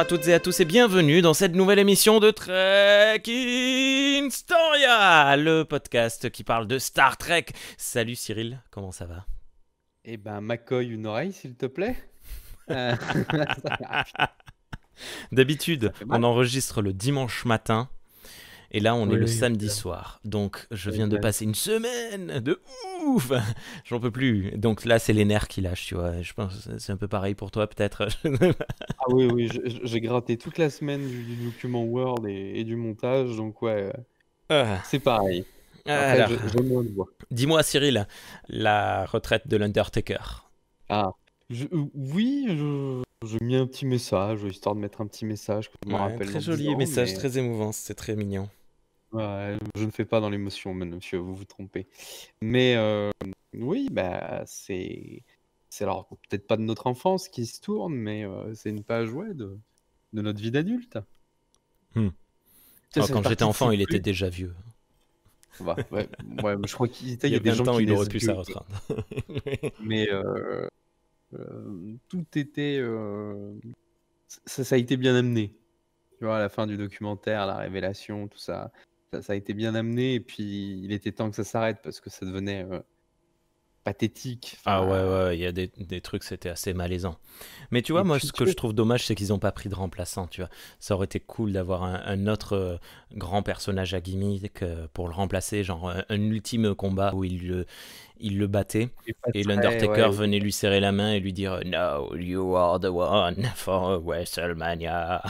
à toutes et à tous et bienvenue dans cette nouvelle émission de Trek Historia, le podcast qui parle de Star Trek. Salut Cyril, comment ça va? Eh ben, McCoy, une oreille, s'il te plaît. Euh, D'habitude, Ça fait on mal. enregistre le dimanche matin et là on est le Oui, samedi soir. Donc je viens de exact. passer une semaine de ouf. J'en peux plus. Donc là c'est les nerfs qui lâchent, tu vois. Je pense que c'est un peu pareil pour toi peut-être. Ah oui, oui, j'ai gratté toute la semaine du document Word et du montage, donc ouais, Ah, c'est pareil. Après, alors, j'ai moins de voix. dis-moi Cyril, la retraite de l'Undertaker. Ah, oui, j'ai mis un petit message, histoire de mettre un petit message que je me Ouais, rappelle très dans 10 joli ans, message, mais très émouvant, c'est très mignon. ouais, je ne fais pas dans l'émotion, monsieur, vous vous trompez. Mais oui, bah, c'est alors peut-être pas de notre enfance qui se tourne, mais c'est une page, ouais, de notre vie d'adulte. Hmm. Ça Alors, fait quand j'étais partie de enfant, ces il était trucs. déjà vieux. Ouais, ouais, je crois qu'il Il il y y a a des 20 gens ans, qui il aurait naissent pu vieux, s'arrêter. mais tout était, ça a été bien amené. Tu vois, à la fin du documentaire, la révélation, tout ça, ça a été bien amené, et puis il était temps que ça s'arrête parce que ça devenait pathétique. Ah ouais, Enfin, ouais, il y a des trucs, c'était assez malaisant. Mais tu vois, et moi, puis ce tu que je sais, trouve dommage, c'est qu'ils n'ont pas pris de remplaçant, tu vois. Ça aurait été cool d'avoir un autre grand personnage à gimmick pour le remplacer, genre un ultime combat où il le battait. il pas Et très, l'Undertaker ouais. venait lui serrer la main et lui dire No, you are the one for WrestleMania.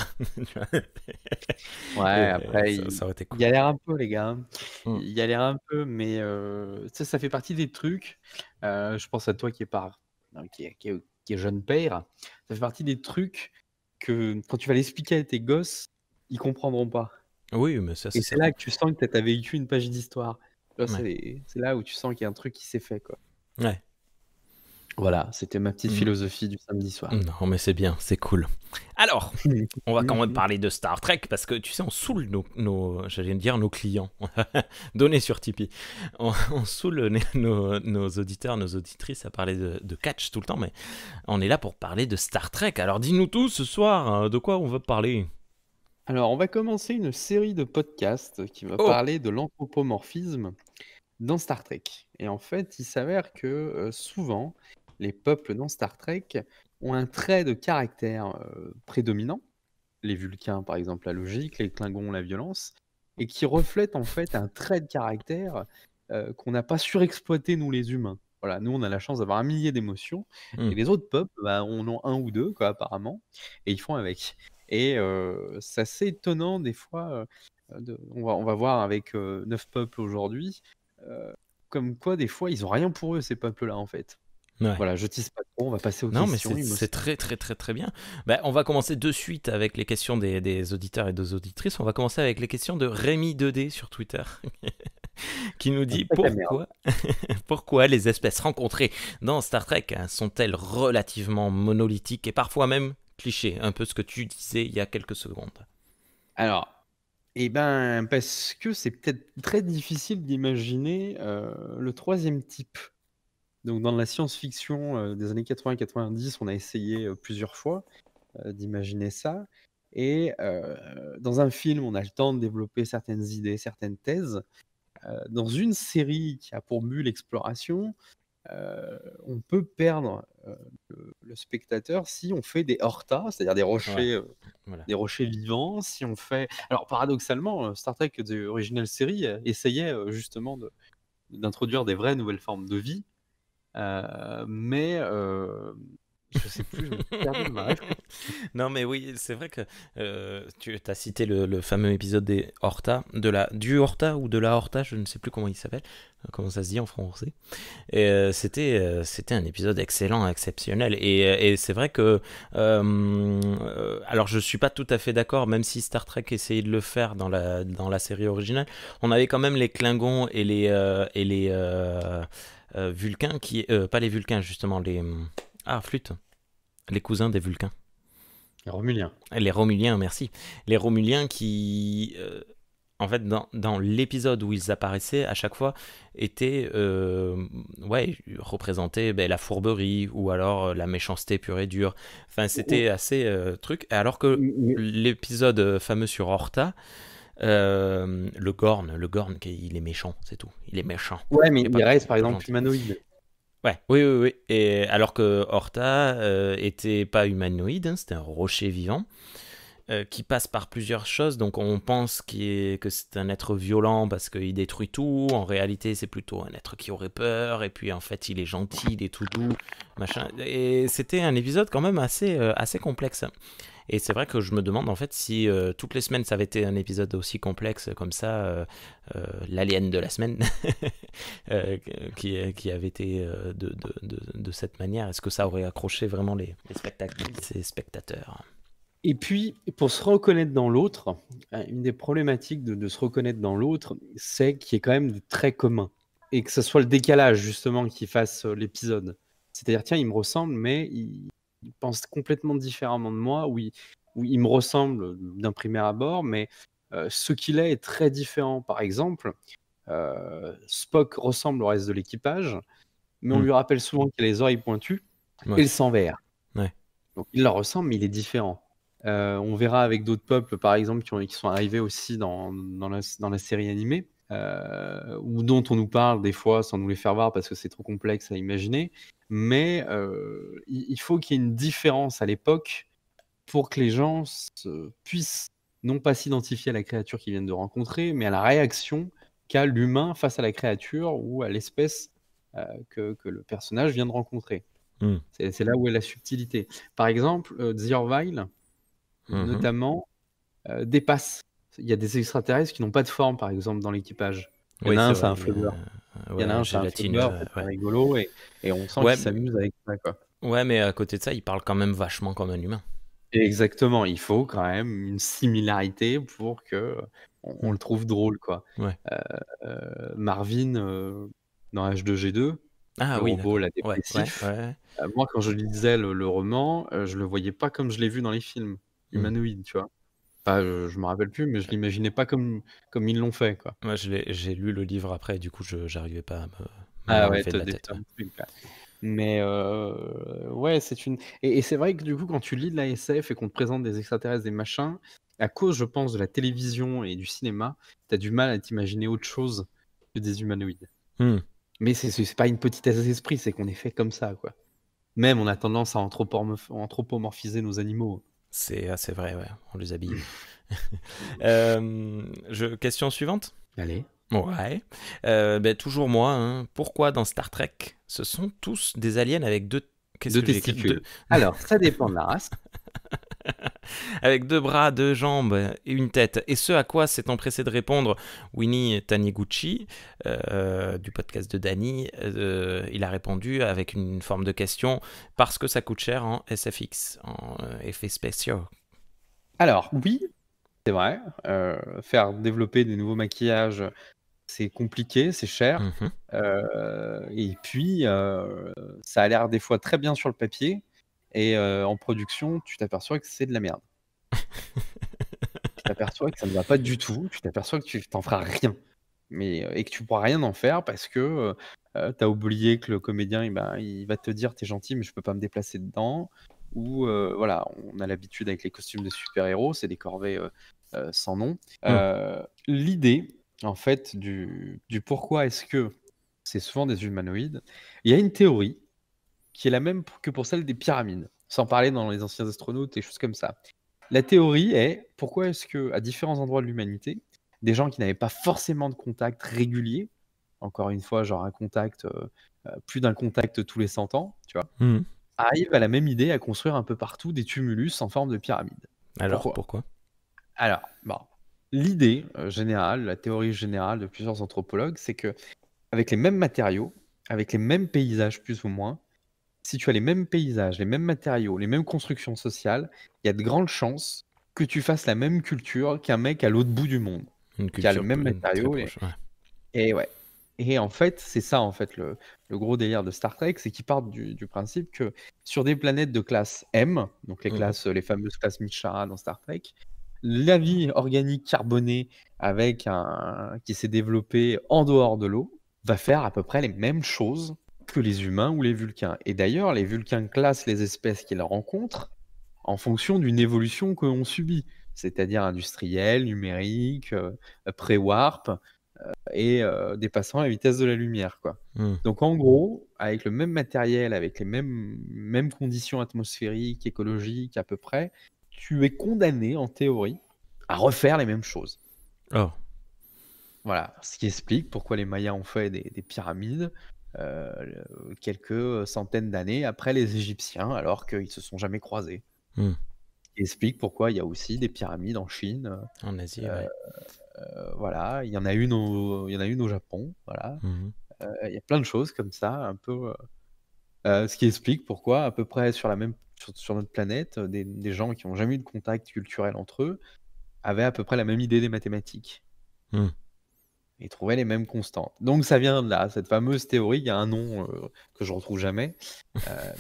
Ouais, Et après, ça aurait été il cool. galère un peu, les gars, hein. Hmm. Il galère un peu, mais ça fait partie des trucs. Je pense à toi qui est qui est jeune père. Ça fait partie des trucs que quand tu vas l'expliquer à tes gosses, ils comprendront pas. Oui, mais ça, Et c'est c'est certain. là que tu sens que tu as vécu une page d'histoire. Tu vois, Ouais. c'est là où tu sens qu'il y a un truc qui s'est fait, quoi. Ouais. Voilà, c'était ma petite Hmm. philosophie du samedi soir. Non, mais c'est bien, c'est cool. Alors, on va quand même parler de Star Trek parce que tu sais, on saoule j'allais dire nos clients, donnés sur Tipeee. On saoule nos auditeurs, nos auditrices à parler de catch tout le temps, mais on est là pour parler de Star Trek. Alors dis-nous tout ce soir, de quoi on va parler? Alors, on va commencer une série de podcasts qui va Oh, parler de l'anthropomorphisme dans Star Trek. Et en fait, il s'avère que souvent, les peuples dans Star Trek ont un trait de caractère prédominant. Les Vulcains, par exemple, la logique, les Klingons, la violence, et qui reflète en fait un trait de caractère qu'on n'a pas surexploité, nous les humains. Voilà, nous on a la chance d'avoir un millier d'émotions, hmm. et les autres peuples bah, en ont un ou deux, quoi, apparemment, et ils font avec. Et c'est assez étonnant des fois, on va voir avec 9 peuples aujourd'hui, euh, comme quoi des fois ils ont rien pour eux, ces peuples-là, en fait. Ouais. Voilà, je tease pas trop, on va passer aux Non, mais questions, il me c'est semble. très très très très bien. Ben, on va commencer de suite avec les questions des auditeurs et des auditrices. On va commencer avec les questions de Rémi 2D sur Twitter, qui nous Un dit sac à merde. pourquoi les espèces rencontrées dans Star Trek sont-elles relativement monolithiques et parfois même clichés, un peu ce que tu disais il y a quelques secondes. Alors, eh ben, parce que c'est peut-être très difficile d'imaginer le troisième type. Donc, dans la science-fiction des années 80-90, on a essayé plusieurs fois d'imaginer ça. Et dans un film, on a le temps de développer certaines idées, certaines thèses. Dans une série qui a pour but l'exploration, on peut perdre le spectateur si on fait des hortas, c'est-à-dire Ouais, voilà. des rochers vivants, si on fait alors paradoxalement, Star Trek The Original Series, essayait, justement d'introduire des vraies nouvelles formes de vie, mais je sais plus, je me suis perdu dans ma réflexion. Non, mais oui, c'est vrai que tu as cité le fameux épisode des Horta, du Horta ou de la Horta, je ne sais plus comment il s'appelle, comment ça se dit en français. Et c'était un épisode excellent, exceptionnel. Et c'est vrai que. Alors, je suis pas tout à fait d'accord, même si Star Trek essayait de le faire dans la série originale. On avait quand même les Klingons et les Vulcains, pas les Vulcains, justement, Ah, flûte. Les cousins des Vulcains. Les Romuliens. Les Romuliens, merci. Les Romuliens qui en fait, dans l'épisode où ils apparaissaient, à chaque fois, était ouais, représenté la fourberie ou alors la méchanceté pure et dure. Enfin, c'était assez truc. Alors que Mais- l'épisode fameux sur Horta, le Gorn, il est méchant, c'est tout. Il est méchant. Ouais, mais Il est il reste par pas exemple gentil. humanoïde. Ouais, oui, oui, oui. Et alors que Horta était pas humanoïde, hein, c'était un rocher vivant qui passe par plusieurs choses. Donc on pense que c'est un être violent parce qu'il détruit tout. En réalité, c'est plutôt un être qui aurait peur. Et puis en fait, il est gentil, il est tout doux, machin. Et c'était un épisode quand même assez complexe. Et c'est vrai que je me demande en fait si toutes les semaines ça avait été un épisode aussi complexe comme ça, l'alien de la semaine, euh, qui avait été de cette manière, est-ce que ça aurait accroché vraiment les spectatrices et spectateurs? Et puis, pour se reconnaître dans l'autre, une des problématiques de se reconnaître dans l'autre, c'est qu'il y ait quand même de très commun. Et que ce soit le décalage, justement, qui fasse l'épisode. C'est-à-dire, tiens, il me ressemble, mais il pense complètement différemment de moi, ou il me ressemble d'un premier abord, mais ce qu'il est très différent. Par exemple, Spock ressemble au reste de l'équipage, mais on Hmm. lui rappelle souvent qu'il a les oreilles pointues et Ouais, le sang vert. ouais. Donc il leur ressemble, mais il est différent. On verra avec d'autres peuples, par exemple, qui sont arrivés aussi dans la série animée, ou dont on nous parle des fois sans nous les faire voir parce que c'est trop complexe à imaginer. Mais il faut qu'il y ait une différence à l'époque pour que les gens puissent non pas s'identifier à la créature qu'ils viennent de rencontrer, mais à la réaction qu'a l'humain face à la créature ou à l'espèce que le personnage vient de rencontrer. Hmm. C'est là où est la subtilité. Par exemple, The Orville, Mhm. notamment, dépasse. Il y a des extraterrestres qui n'ont pas de forme, par exemple, dans l'équipage. Il y en Oui, a c'est un, c'est vrai. un flubber. Il y en a Ouais, un, c'est un gélatineux. flubber, c'est Ouais. rigolo, et on sent Ouais, qu'il s'amuse avec ça, quoi. ouais, mais à côté de ça, il parle quand même vachement comme un humain. Et exactement, il faut quand même une similarité pour que on Hmm. le trouve drôle, quoi. Ouais. Marvin, dans H2G2, Ah le oui, robot d'accord. là Ouais, ouais, dépressif, ouais. moi quand je lisais le roman, je le voyais pas comme je l'ai vu dans les films, Hmm. humanoïde, tu vois? Enfin, je me rappelle plus, mais je l'imaginais pas comme ils l'ont fait, quoi. Moi, j'ai lu le livre après, du coup, j'arrivais pas à me Ah ouais, l'enlever de te la tête. défaire Ouais. le truc, là. Mais ouais, et c'est vrai que du coup, quand tu lis de la SF et qu'on te présente des extraterrestres, des machins, à cause, je pense, de la télévision et du cinéma, tu as du mal à t'imaginer autre chose que des humanoïdes. Hmm. Mais c'est pas une petitesse d'esprit, c'est qu'on est fait comme ça, quoi. Même, on a tendance à anthropomorphiser nos animaux. C'est assez vrai, ouais. On les habille. Question suivante. Allez. Ouais. Ben, toujours moi. Hein. Pourquoi dans Star Trek, ce sont tous des aliens avec deux. Qu'est-ce Deux que j'ai écrit? testicules. Alors, ça dépend de la race. Avec deux bras, deux jambes et une tête. Et ce à quoi s'est empressé de répondre Winnie Taniguchi du podcast de Danny. Il a répondu avec une forme de question parce que ça coûte cher en SFX, en effets spéciaux. Alors, oui, c'est vrai. Faire développer des nouveaux maquillages, c'est compliqué, c'est cher. Mhm. Et puis, ça a l'air des fois très bien sur le papier. Et en production, tu t'aperçois que c'est de la merde. Tu t'aperçois que ça ne va pas du tout. Tu t'aperçois que tu t'en feras rien. Et que tu pourras rien en faire parce que tu as oublié que le comédien, il va te dire: «Tu es gentil, mais je peux pas me déplacer dedans». Ou voilà, on a l'habitude avec les costumes de super-héros, c'est des corvées sans nom. Mm. L'idée, en fait, du pourquoi est-ce que c'est souvent des humanoïdes, il y a une théorie qui est la même que pour celle des pyramides, sans parler dans les anciens astronautes et choses comme ça. La théorie est, pourquoi est-ce que à différents endroits de l'humanité, des gens qui n'avaient pas forcément de contact régulier, encore une fois, genre un contact, plus d'un contact tous les 100 ans, tu vois? Mhm. Arrivent à la même idée à construire un peu partout des tumulus en forme de pyramide. Alors, Pourquoi? pourquoi? Alors, bon, l'idée générale, la théorie générale de plusieurs anthropologues, c'est que avec les mêmes matériaux, avec les mêmes paysages plus ou moins, si tu as les mêmes paysages, les mêmes matériaux, les mêmes constructions sociales, il y a de grandes chances que tu fasses la même culture qu'un mec à l'autre bout du monde, Une qui a le culture même très matériau. proche. Ouais. Et ouais. Et en fait, c'est ça en fait le gros délire de Star Trek, c'est qu'ils partent du principe que sur des planètes de classe M, donc Mhm. les fameuses classes Mishara dans Star Trek, la vie organique carbonée qui s'est développée en dehors de l'eau va faire à peu près les mêmes choses que les humains ou les Vulcains. Et d'ailleurs, les Vulcains classent les espèces qu'ils rencontrent en fonction d'une évolution que l'on subit, c'est-à-dire industrielle, numérique, pré-warp, et dépassant la vitesse de la lumière, quoi. Hmm. Donc en gros, avec le même matériel, avec les mêmes conditions atmosphériques, écologiques à peu près, tu es condamné en théorie à refaire les mêmes choses. Oh. Voilà, ce qui explique pourquoi les Mayas ont fait des pyramides quelques centaines d'années après les Égyptiens, alors qu'ils se sont jamais croisés. Hmm. Ce qui explique pourquoi il y a aussi des pyramides en Chine. En Asie, euh, ouais. voilà, il y en a une au Japon. Voilà. Mhm. Il y a plein de choses comme ça, un peu. Ce qui explique pourquoi, à peu près sur notre planète, des gens qui n'ont jamais eu de contact culturel entre eux avaient à peu près la même idée des mathématiques Hmm. et trouvaient les mêmes constantes. Donc ça vient de là, cette fameuse théorie. Il y a un nom que je retrouve jamais,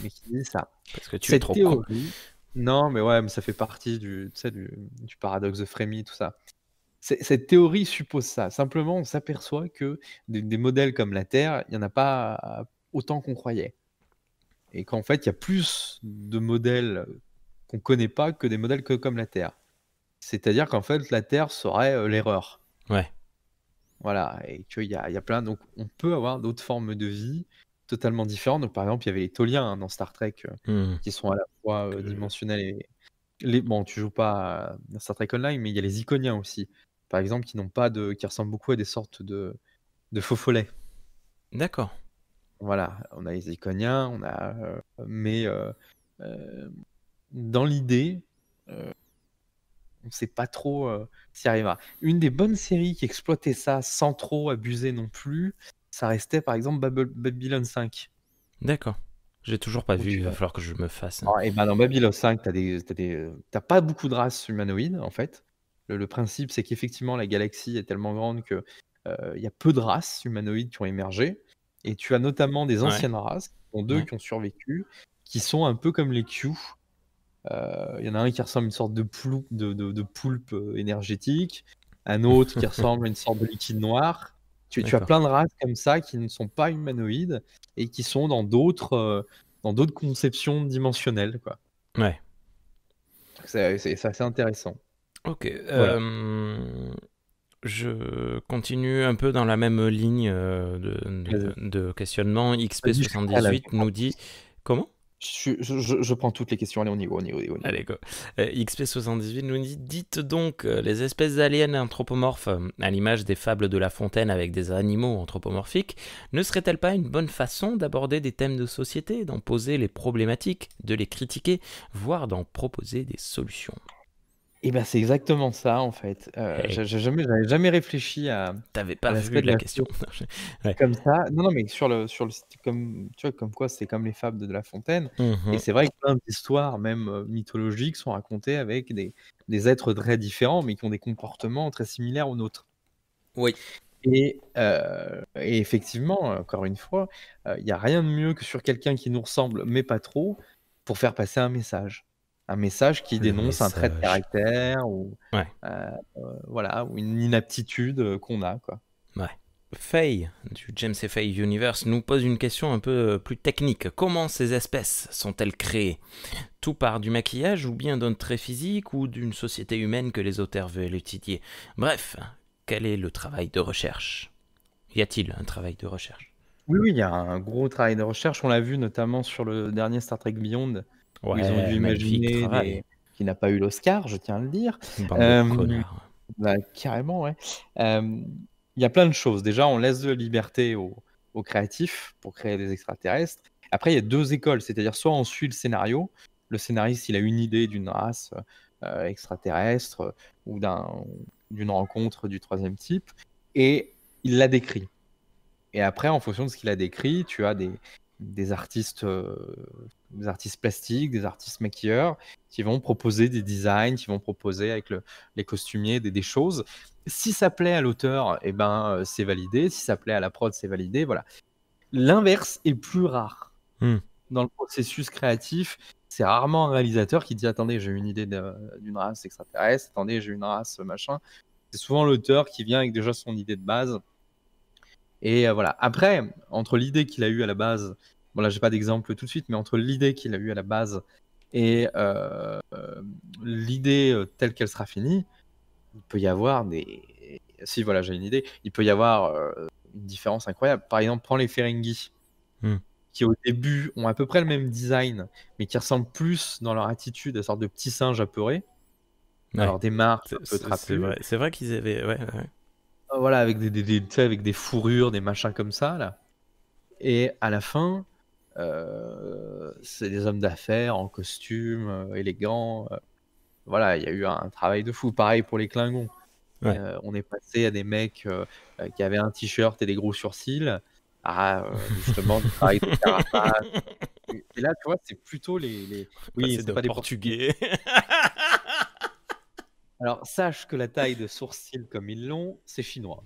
mais qui dit ça. Parce que tu es Cette trop con. théorie, non, mais ouais, mais ça fait partie tu sais, du paradoxe de Fermi, tout ça. Cette théorie suppose ça. Simplement, on s'aperçoit que des modèles comme la Terre, il n'y en a pas autant qu'on croyait. Et qu'en fait, il y a plus de modèles qu'on ne connaît pas que des modèles comme la Terre. C'est-à-dire qu'en fait, la Terre serait l'erreur. Ouais. Voilà, et qu'il y a plein. Donc, on peut avoir d'autres formes de vie totalement différentes. Donc, par exemple, il y avait les Tholiens dans Star Trek Hmm. qui sont à la fois dimensionnels et. Bon, tu joues pas à Star Trek Online, mais il y a les Iconiens aussi. Par exemple, qui ressemblent beaucoup à des sortes de faux follets. D'accord. Voilà, on a les Iconiens, mais dans l'idée, on ne sait pas trop s'y arrivera. Une des bonnes séries qui exploitait ça sans trop abuser non plus, ça restait par exemple Babylon 5. D'accord. J'ai toujours pas Où vu, il tu- va falloir que je me fasse. Et ben dans Babylon 5, t'as pas beaucoup de races humanoïdes en fait. Le principe, c'est qu'effectivement la galaxie est tellement grande que il y a peu de races humanoïdes qui ont émergé. Et tu as notamment des Ouais. anciennes races, dont deux Ouais. qui ont survécu, qui sont un peu comme les Q. Il y en a un qui ressemble à une sorte de poulpe énergétique, un autre qui ressemble à une sorte de liquide noir. Tu as D'accord. plein de races comme ça qui ne sont pas humanoïdes et qui sont dans d'autres conceptions dimensionnelles, quoi. Ouais. C'est assez intéressant. Ok. Voilà. Je continue un peu dans la même ligne Vas-y. de questionnement. Vas-y, je suis prêt là. XP78 nous dit... Comment? Je prends toutes les questions. Allez, on y va, on y va, on y va. Allez, go. XP78 nous dit: dites donc, les espèces aliens anthropomorphes, à l'image des fables de La Fontaine avec des animaux anthropomorphiques, ne serait-elle pas une bonne façon d'aborder des thèmes de société, d'en poser les problématiques, de les critiquer, voire d'en proposer des solutions? Et ben c'est exactement ça en fait. Hey, J'avais jamais réfléchi t'avais à pas l'aspect vu de la la question. Ouais. comme ça. Non, non, mais sur le site, comme tu vois, comme quoi c'est comme les fables de La Fontaine. Et Mhm. c'est vrai que plein d'histoires, même mythologiques, sont racontées avec des êtres très différents, mais qui ont des comportements très similaires aux nôtres. Oui. Et effectivement, encore une fois, il n'y a rien de mieux que sur quelqu'un qui nous ressemble, mais pas trop, pour faire passer un message. Un message qui Le dénonce un trait de message. caractère ou, Ouais. voilà, ou une inaptitude qu'on a, quoi. Ouais. Faye, du James et Faye Universe, nous pose une question un peu plus technique. Comment ces espèces sont-elles créées? Tout part du maquillage ou bien d'un trait physique ou d'une société humaine que les auteurs veulent étudier? Bref, quel est le travail de recherche? Y a-t-il un travail de recherche? Oui, oui, il y a un gros travail de recherche. On l'a vu notamment sur le dernier Star Trek Beyond, où ils ont dû Ouais, magnifique imaginer travail. qui n'a pas eu l'Oscar, je tiens à le dire. Bande de Euh, connards. Bah, carrément, ouais. Euh, Il y a plein de choses. Déjà, on laisse de la liberté aux créatifs pour créer des extraterrestres. Après, il y a deux écoles, c'est-à-dire soit on suit le scénario, le scénariste il a une idée d'une race extraterrestre ou d'une rencontre du troisième type, et il la décrit. Et après, en fonction de ce qu'il a décrit, tu as des artistes, des artistes plastiques, des artistes maquilleurs qui vont proposer des designs, qui vont proposer avec les costumiers des choses. Si ça plaît à l'auteur, eh ben, c'est validé. Si ça plaît à la prod, c'est validé. Voilà. L'inverse est plus rare Hmm. dans le processus créatif. c'est rarement un réalisateur qui dit attendez, j'ai une idée d'une race extraterrestre, attendez, j'ai une race machin. C'est souvent l'auteur qui vient avec déjà son idée de base. Et voilà. Après, entre l'idée qu'il a eue à la base, bon là j'ai pas d'exemple tout de suite, mais entre l'idée qu'il a eue à la base et l'idée telle qu'elle sera finie, il peut y avoir des. Si voilà, j'ai une idée, il peut y avoir une différence incroyable. Par exemple, prends les Ferengi, Hmm. qui au début ont à peu près le même design, mais qui ressemblent plus dans leur attitude à sorte de petits singes apeurés. Ouais. Alors des marches un peu C'est trapues. vrai. C'est vrai qu'ils avaient. Ouais, ouais. Voilà, avec tu sais, avec des fourrures, des machins comme ça, là. Et à la fin, c'est des hommes d'affaires en costume, élégants. Voilà, il y a eu un travail de fou. Pareil pour les Klingons. Ouais. On est passé à des mecs qui avaient un t-shirt et des gros sourcils, à justement du travail de carapace. Et là, tu vois, c'est plutôt oui, Passer c'est de pas des Portugais. portugais. Alors, sache que la taille de sourcils comme ils l'ont, c'est chinois.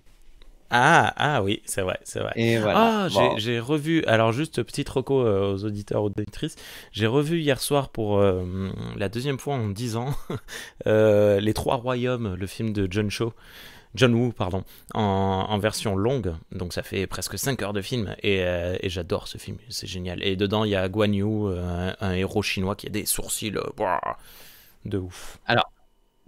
Ah oui, c'est vrai, c'est vrai. Et voilà. Ah, Bon, j'ai revu, alors juste petite reco aux auditeurs, auditrices, j'ai revu hier soir pour la deuxième fois en 10 ans Les Trois Royaumes, le film de John Woo, pardon, en version longue, donc ça fait presque 5 heures de film, et j'adore ce film, c'est génial. Et dedans, il y a Guan Yu, un héros chinois qui a des sourcils de ouf. alors,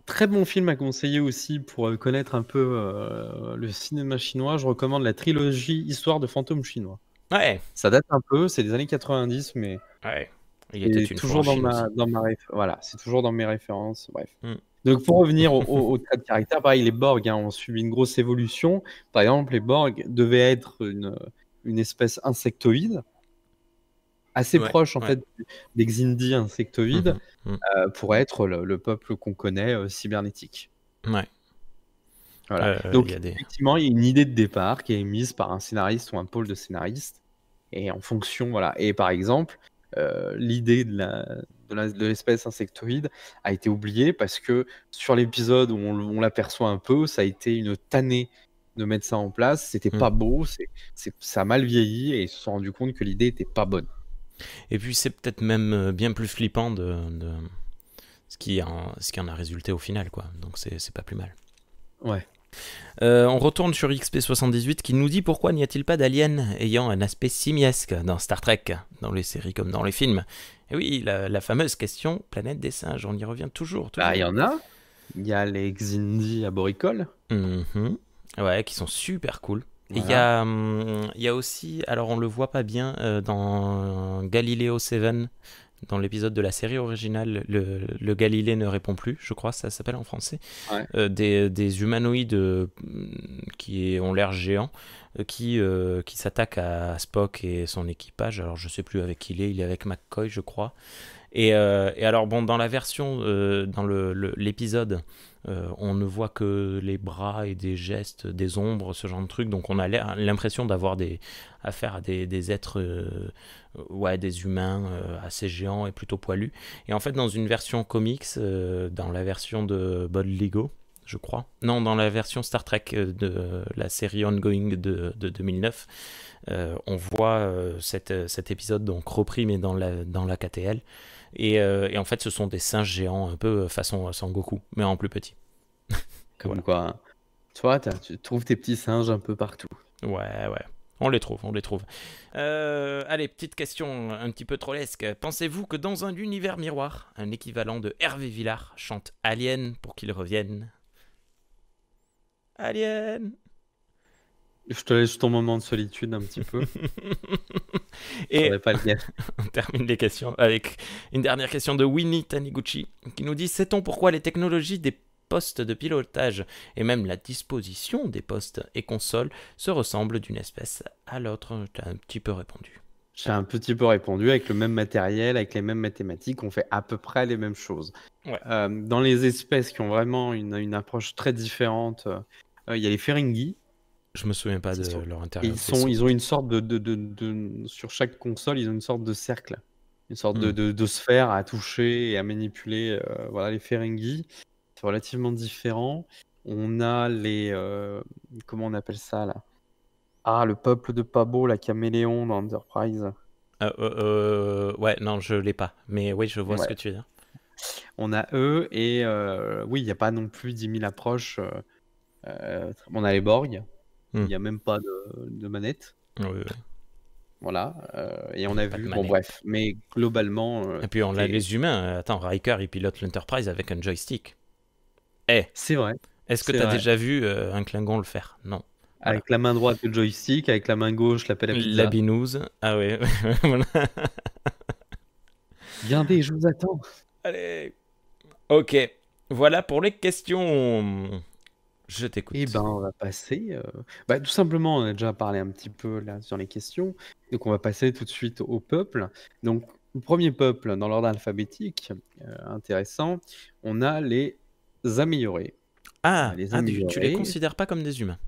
très bon film à conseiller aussi pour connaître un peu le cinéma chinois. Je recommande la trilogie Histoire de fantômes chinois. Ouais, Ça date un peu, c'est des années 90, mais ouais. Il était c'est une fois en toujours Chine aussi. voilà, c'est toujours dans mes références. Bref. Mm. Donc pour revenir au trait de caractère, pareil, les Borg ont subi une grosse évolution. Par exemple, les Borg devaient être une espèce insectoïde, assez Ouais, proche en ouais. fait des Xindi insectoïdes, Mhm, mhm. pour être le peuple qu'on connaît cybernétique. Ouais. Voilà. Il y Donc a des. effectivement, il y a une idée de départ qui est émise par un scénariste ou un pôle de scénaristes. Et en fonction, voilà. Et par exemple, l'idée de l'espèce insectoïde a été oubliée parce que sur l'épisode où on l'aperçoit un peu, ça a été une tannée de mettre ça en place. C'était Mm. pas beau, ça a mal vieilli et ils se sont rendus compte que l'idée était pas bonne. Et puis c'est peut-être même bien plus flippant de ce qui en a résulté au final, quoi. Donc c'est pas plus mal. Ouais. On retourne sur XP78 qui nous dit pourquoi n'y a-t-il pas d'aliens ayant un aspect simiesque dans Star Trek, dans les séries comme dans les films. Et oui, la fameuse question planète des singes, on y revient toujours, Bah, il y toujours. en a. Il y a les Xindi arboricoles. Mhm. Ouais, qui sont super cool. Et Voilà. il y a aussi, alors on le voit pas bien dans Galileo 7, dans l'épisode de la série originale, le Galilée ne répond plus, je crois, ça s'appelle en français. Ouais. Des humanoïdes qui ont l'air géants, qui s'attaquent à Spock et son équipage. Alors je sais plus avec qui il est avec McCoy, je crois. Et alors, bon, dans la version, dans l'épisode, on ne voit que les bras et des gestes, des ombres, ce genre de trucs. Donc, on a l'impression d'avoir affaire à des êtres, ouais, des humains assez géants et plutôt poilus. Et en fait, dans une version comics, dans la version de Bob Lego, je crois. Non, dans la version Star Trek de la série ongoing de 2009, on voit cet épisode donc repris mais dans la KTL. Et en fait, ce sont des singes géants, un peu façon Sangoku, mais en plus petit. Comme Voilà. quoi, hein. Toi, tu trouves tes petits singes un peu partout. Ouais, ouais. On les trouve, on les trouve. Allez, petite question un petit peu trollesque. Pensez-vous que dans un univers miroir, un équivalent de Hervé Villard chante Alien pour qu'il revienne? Alien. Je te laisse ton moment de solitude un petit peu. Je Et saurais pas le gaffe. on termine les questions avec une dernière question de Winnie Taniguchi qui nous dit: sait-on pourquoi les technologies des postes de pilotage et même la disposition des postes et consoles se ressemblent d'une espèce à l'autre? Tu as un petit peu répondu. J'ai un petit peu répondu avec le même matériel, avec les mêmes mathématiques, on fait à peu près les mêmes choses. Ouais. Dans les espèces qui ont vraiment une approche très différente, il y a les Ferengi. Je me souviens pas Qui de sont- leur et intérieur vaisseau. ils ont une sorte sur chaque console, ils ont une sorte de cercle, une sorte Hmm. de sphère à toucher et à manipuler. Voilà, les Ferengi, c'est relativement différent. On a comment on appelle ça là? Ah, le peuple de Pabo, la caméléon dans Enterprise. Ouais, non, je l'ai pas. Mais oui, je vois ce Ouais. que tu veux dire. On a eux et oui, il n'y a pas non plus 10 000 approches. On a les Borg, où Hmm. il n'y a même pas de manette. Oui, oui. Voilà. Et Il on n'y a a pas de vu, bon manette. bref, mais globalement, Et puis on a les humains. Attends, Riker, il pilote l'Enterprise avec un joystick. Eh, c'est vrai, est-ce que c'est tu as vrai. déjà vu un Klingon le faire? Non. Voilà. Avec la main droite le joystick, avec la main gauche la pelle à La pizza. binouse. Ah ouais. Voilà. Viendez, je vous attends. Allez. Ok. Voilà pour les questions. Je Eh t'écoute. ben, on va passer. Bah, tout simplement, on a déjà parlé un petit peu là sur les questions. Donc, on va passer tout de suite au peuple. Donc, le premier peuple dans l'ordre alphabétique, intéressant, on a les améliorés. Ah, Les tu les améliorés, considères pas comme des humains.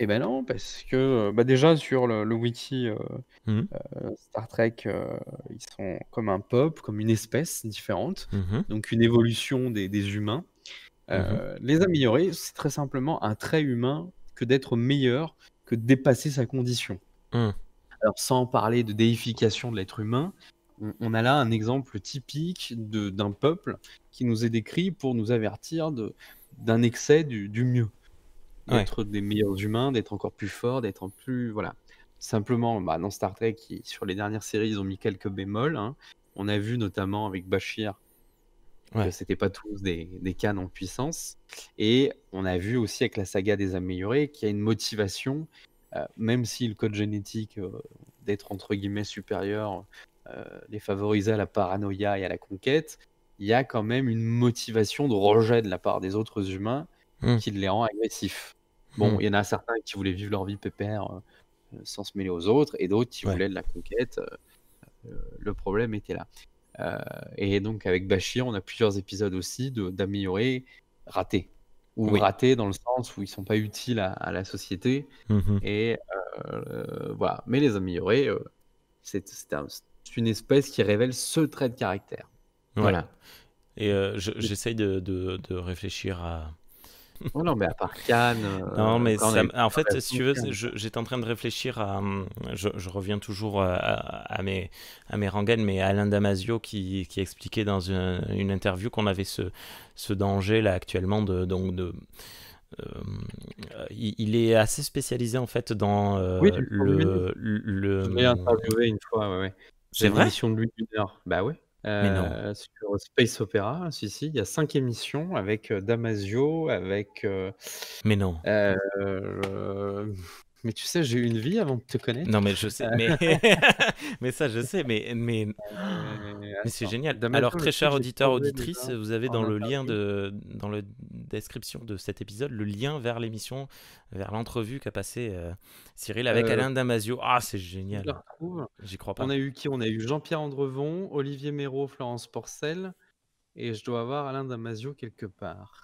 eh ben non, parce que bah, déjà sur le wiki Mhm. Star Trek, ils sont comme un peuple, comme une espèce différente, Mhm. donc une évolution des humains. Mhm. Les améliorer, c'est très simplement un trait humain que d'être meilleur, que de dépasser sa condition. Mhm. Alors sans parler de déification de l'être humain, on a là un exemple typique d'un peuple qui nous est décrit pour nous avertir d'un excès du mieux, Ouais. d'être des meilleurs humains, d'être encore plus forts, d'être plus... Voilà. Simplement, bah, dans Star Trek, sur les dernières séries, ils ont mis quelques bémols, hein. On a vu notamment avec Bashir que Ouais. c'était pas tous des cannes en puissance. Et on a vu aussi avec la saga des améliorés qu'il y a une motivation, même si le code génétique d'être entre guillemets supérieur les favorisait à la paranoïa et à la conquête, il y a quand même une motivation de rejet de la part des autres humains Mhm. qui les rend agressifs. Bon, Mhm. il y en a certains qui voulaient vivre leur vie pépère sans se mêler aux autres, et d'autres qui Ouais. voulaient de la conquête. Le problème était là. Et donc avec Bashir, on a plusieurs épisodes aussi d'améliorer ratés. Ou Oui. ratés dans le sens où ils sont pas utiles à la société. Mhm. Et voilà. Mais les améliorer, c'est une espèce qui révèle ce trait de caractère. Ouais. Voilà. Et Mais- j'essaye de réfléchir à. Oh non, mais à part Cannes, Non, mais après on a eu en plusieurs fait, si versions tu de veux, Cannes. j'étais en train de réfléchir à. Je reviens toujours à mes rengaines, mais à Alain Damasio qui expliquait dans une interview qu'on avait ce danger là actuellement euh, il est assez spécialisé en fait dans Oui, tu me semblais. Je l'ai interviewé une fois, ouais, ouais. J'ai C'est une vrai? émission de lui d'1 heure. Bah ouais. Mais non. Sur Space Opera, si, si, il y a 5 émissions avec Damasio, avec. Mais non. Mais tu sais, j'ai eu une vie avant de te connaître. Non, mais je sais, mais mais ça je sais, mais c'est Attends, génial. Alors, Damasio, je très sais cher que j'ai auditeur, creusé déjà auditrice, vous avez en dans le lien interview. dans la description de cet épisode le lien vers l'émission, vers l'entrevue qu'a passé Cyril avec Euh, Alain Damasio. Ah, c'est je la génial. retrouve. J'y crois On pas. a eu qui? On a eu Jean-Pierre Andrevon, Olivier Méraud, Florence Porcel, et je dois avoir Alain Damasio quelque part.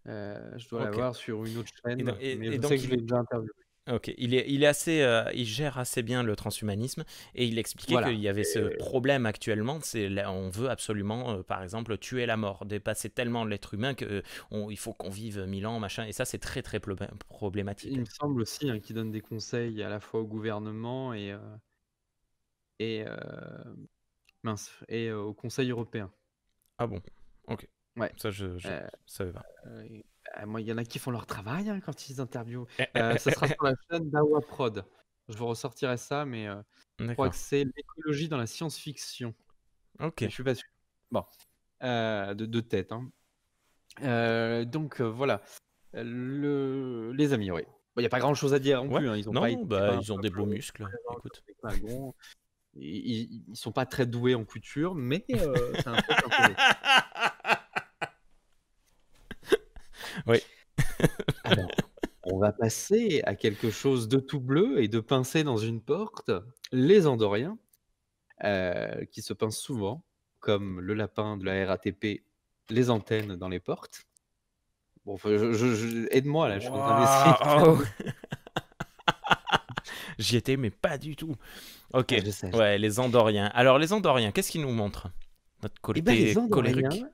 Je dois Ok. l'avoir sur une autre chaîne, mais Et je sais donc que je l'ai déjà interviewé. ok, il est assez, il gère assez bien le transhumanisme et il expliquait qu'il Voilà. y avait ce problème actuellement. On veut absolument, par exemple, tuer la mort, dépasser tellement l'être humain il faut qu'on vive 1000 ans, machin. Et ça, c'est très très problématique. Il me semble aussi hein, qu'il donne des conseils à la fois au gouvernement et, mince, et au Conseil européen. Ah bon? Ok. Ouais. Ça, je Euh, savais pas. Moi, il y en a qui font leur travail hein, quand ils interviewent. Ça sera sur la chaîne d'Awa Prod. Je vous ressortirai ça, mais je crois D'accord. que c'est l'écologie dans la science-fiction. Ok. Mais je suis pas sûr. Bon, de tête. Hein. Donc voilà, les améliorer. Il n'y a pas grand-chose à dire non Ouais. plus. Hein. Ils ont Non, pas non, été, c'est bah, pas un ils ont des peuple beaux muscles. présent comme Écoute. des Klingons. Ils sont pas très doués en couture, mais c'est un peuple intéressant. Oui. Alors, on va passer à quelque chose de tout bleu et de pincé dans une porte. Les Andoriens, qui se pincent souvent, comme le lapin de la RATP, les antennes dans les portes. Bon, enfin, aide-moi là, je suis en train d'essayer de faire. Waouh. J'y étais, mais pas du tout. Ok. Ah, je sais. Ouais, les Andoriens. Alors, les Andoriens, qu'est-ce qu'ils nous montrent? Notre Eh ben, les côté Andoriens, colérique.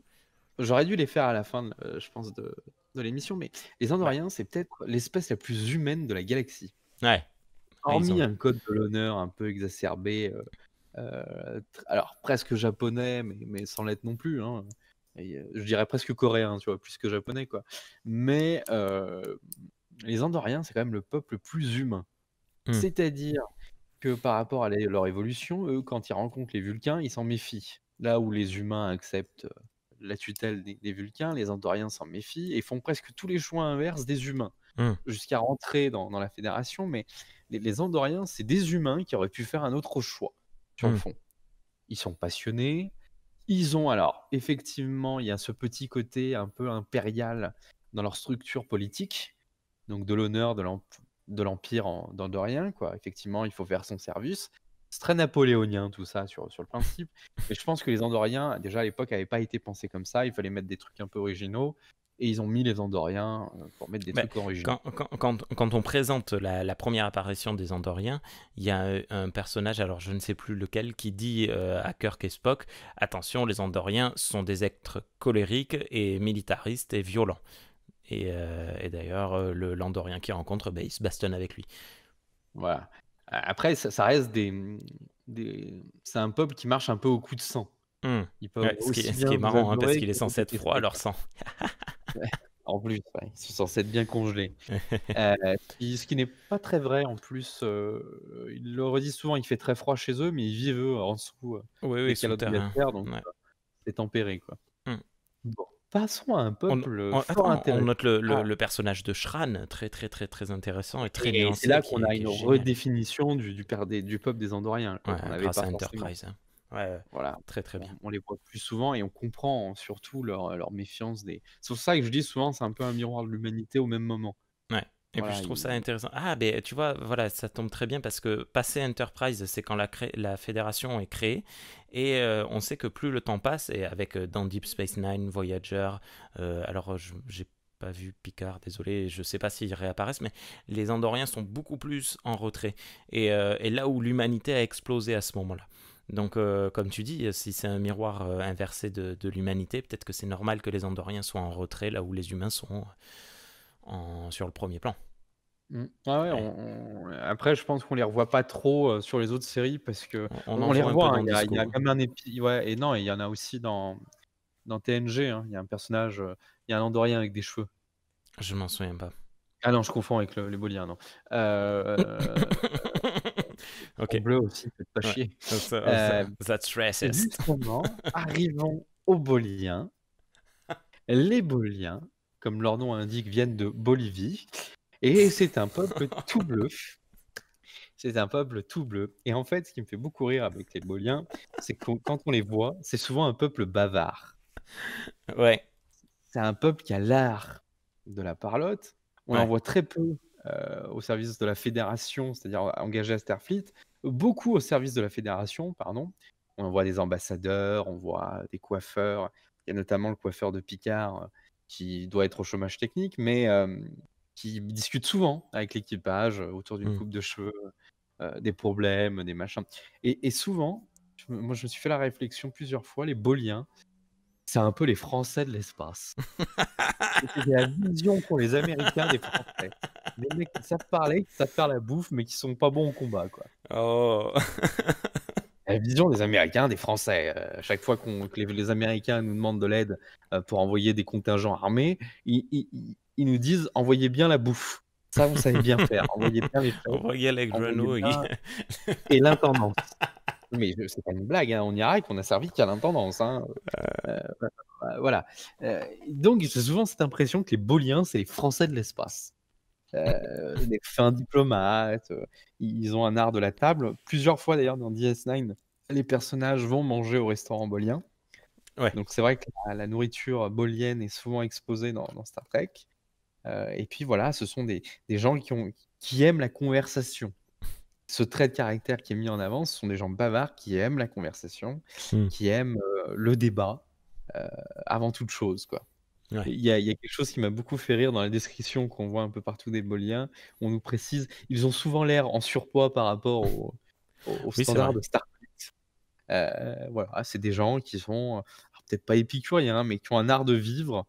j'aurais dû les faire à la fin, je pense, de l'émission, mais les Bah, Andoriens, c'est peut-être l'espèce la plus humaine de la galaxie. ouais. Ils hormis ont. un code de l'honneur un peu exacerbé, alors presque japonais, mais sans l'être non plus, hein, et je dirais presque coréen, tu vois? Plus que japonais, quoi. Mais les Andoriens, c'est quand même le peuple le plus humain. Hmm, C'est-à-dire que par rapport à leur évolution, eux, quand ils rencontrent les Vulcains, ils s'en méfient. Là où les humains acceptent, la tutelle des Vulcains, les Andoriens s'en méfient et font presque tous les choix inverses des humains, hmm, jusqu'à rentrer dans la Fédération, mais les Andoriens, c'est des humains qui auraient pu faire un autre choix, sur le hmm, fond. Ils sont passionnés, ils ont alors effectivement, il y a ce petit côté un peu impérial dans leur structure politique, donc de l'honneur de l'empire d'Andorien, quoi. Effectivement, il faut faire son service. C'est très napoléonien tout ça sur le principe, mais je pense que les Andoriens, déjà à l'époque, n'avaient pas été pensés comme ça. Il fallait mettre des trucs un peu originaux et ils ont mis les Andoriens pour mettre des Ben, trucs originaux. quand on présente la première apparition des Andoriens, il y a un personnage, alors je ne sais plus lequel, qui dit à Kirk et Spock, attention, les Andoriens sont des êtres colériques et militaristes et violents. Et d'ailleurs, l'Andorien qu'il rencontre, ben, il se bastonne avec lui. Voilà. Après, ça reste c'est un peuple qui marche un peu au coup de sang. Hmm. Ils peuvent Ouais, aussi ce qui bien est vous marrant, hein, parce adorer qu'il est que vous censé être froid, détester, leur quoi. sang. Ouais. En plus, ouais, ils sont censés être bien congelés. Ce qui n'est pas très vrai en plus, ils le redisent souvent, il fait très froid chez eux, mais ils vivent eux en dessous, Oui, des oui, calottes souterrain. glaciaires, donc Ouais. c'est tempéré, quoi. Hmm. Bon, passons à un peuple fort Attends, on intéressant. note le, Ah, le personnage de Shran, très très très très intéressant et très et c'est nuancé, là qui qu'on est, a qui est une génial. redéfinition du peuple des Andoriens, Ouais, quoi, qu'on n'avait grâce pas à forcément. Enterprise, hein. Ouais, Voilà, très très bien. on les voit plus souvent et on comprend surtout leur méfiance des c'est pour ça que je dis souvent, c'est un peu un miroir de l'humanité au même moment. Ouais. Et puis je Voilà, trouve ça ils intéressant. Ah, ben tu vois, voilà, ça tombe très bien parce que passer Enterprise, c'est quand la fédération est créée. Et on sait que plus le temps passe, et avec dans Deep Space Nine, Voyager, alors j'ai pas vu Picard, désolé, je sais pas s'ils réapparaissent, mais les Andoriens sont beaucoup plus en retrait. Et là où l'humanité a explosé à ce moment-là. Donc, comme tu dis, si c'est un miroir inversé de l'humanité, peut-être que c'est normal que les Andoriens soient en retrait là où les humains sont sur le premier plan. Ah ouais, Ouais. après je pense qu'on les revoit pas trop, sur les autres séries parce qu'on On en on les voit un peu revoit, hein. dans Il y a Disco. quand même un ouais et non, il y en a aussi dans TNG, hein. Il y a un personnage, il y a un Andorien avec des cheveux. Je m'en souviens pas. Ah non, je confonds avec les Boliens, non. Heu, Ils Ok. sont bleus aussi, faites pas Ouais. chier. Ça, that's Et racist. justement, arrivons aux Boliens. Les Boliens, comme leur nom l'indique, viennent de Bolivie et c'est un peuple tout bleu. C'est un peuple tout bleu et en fait, ce qui me fait beaucoup rire avec les Boliens, c'est que quand on les voit, c'est souvent un peuple bavard. Ouais. C'est un peuple qui a l'art de la parlotte. On en Ouais. voit très peu, au service de la fédération, c'est-à-dire engagés à Starfleet. Beaucoup au service de la fédération, pardon. On voit des ambassadeurs, on voit des coiffeurs. Il y a notamment le coiffeur de Picard, qui doit être au chômage technique, mais qui discute souvent avec l'équipage, autour d'une Hmm. coupe de cheveux, des problèmes, des machins et souvent, moi je me suis fait la réflexion plusieurs fois, les Boliens, c'est un peu les Français de l'espace. C'est la vision qu'ont les Américains des Français. Des mecs qui savent parler, qui savent faire la bouffe, mais qui sont pas bons au combat, quoi. Oh. La vision des Américains, des Français, à chaque fois que les Américains nous demandent de l'aide, pour envoyer des contingents armés, ils nous disent: «Envoyez bien la bouffe». Ça, vous savez bien faire. Envoyez bien les On chefs, voyait les envoyez grenouilles. bien et l'intendance. Mais c'est pas une blague, hein, en Irak, on a servi qu'à l'intendance, hein, heu, voilà, donc j'ai souvent cette impression que les Boliens, c'est les Français de l'espace. Des fins diplomates, ils ont un art de la table. Plusieurs fois d'ailleurs dans DS9, les personnages vont manger au restaurant bolien. Ouais. Donc c'est vrai que la nourriture bolienne est souvent exposée dans Star Trek. Et puis voilà, ce sont des gens qui aiment la conversation. Ce trait de caractère qui est mis en avant, ce sont des gens bavards qui aiment la conversation, Hmm. qui aiment, le débat, heu, avant toute chose, quoi. Ouais. Il y a quelque chose qui m'a beaucoup fait rire dans la description qu'on voit un peu partout des Boliens. On nous précise: «Ils ont souvent l'air en surpoids par rapport aux Oui, c'est standards vrai. de Starfleet». Voilà, c'est des gens qui sont, alors peut-être pas épicuriens, mais qui ont un art de vivre,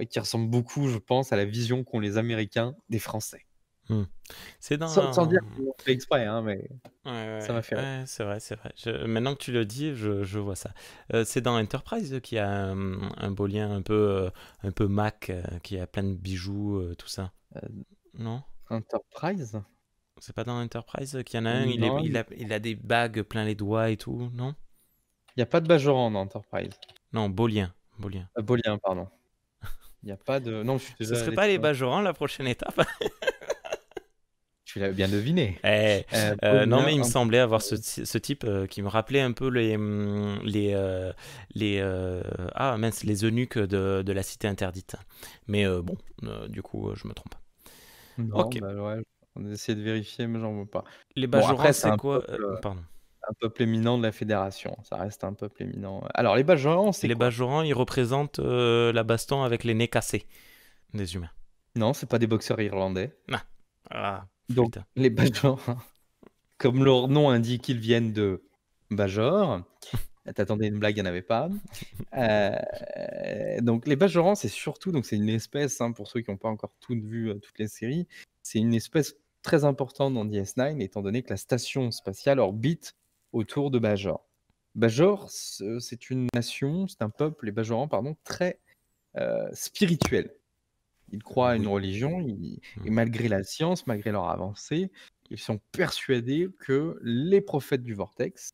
qui ressemble beaucoup, je pense, à la vision qu'ont les Américains des Français. Hmm. C'est Sans dire dans. qu'ils l'ont fait exprès, hein, mais Ouais, ça m'a ouais, fait rire. ouais, c'est vrai, c'est vrai. Maintenant que tu le dis, je vois ça. C'est dans Enterprise qu'il y a un beau lien un peu Mac, qui a plein de bijoux, tout ça. Euh, Non? Enterprise? C'est pas dans Enterprise qu'il y en a un, Non, il a des bagues plein les doigts et tout, non? il n'y a pas de Bajoran dans Enterprise. Non, beau lien, beau lien. Bolien, pardon. Il n'y a pas de. Non, je suis Ce déjà serait allé pas les trop loin. Bajorans la prochaine étape? Tu l'as bien deviné. Eh, non, mais Bolien, il me semblait avoir Enterprise. ce type, qui me rappelait un peu ah mince, les eunuques de la cité interdite. Mais bon, du coup, je me trompe. Non, Ok. bah ouais, on a essayé de vérifier, mais j'en vois pas. Les Bon, Bajorans, après, c'est c'est quoi? Pardon. un peuple éminent de la Fédération. Ça reste un peuple éminent. Alors, les Bajorans, Et c'est les quoi? Bajorans, ils représentent la baston avec les nez cassés des humains. Non, c'est pas des boxeurs irlandais. Ah, ah, Donc, flûte. les Bajorans, comme leur nom indique, ils viennent de Bajor. T'attendais une blague, il n'y en avait pas. Donc, les Bajorans, c'est surtout, donc c'est une espèce, hein, pour ceux qui n'ont pas encore vu toutes les séries, c'est une espèce très importante dans DS9, étant donné que la station spatiale orbite autour de Bajor. Bajor, c'est une nation, c'est un peuple, les Bajorans, pardon, très spirituel. Ils croient à une Oui. religion, et Hmm. malgré la science, malgré leur avancée, ils sont persuadés que les prophètes du Vortex,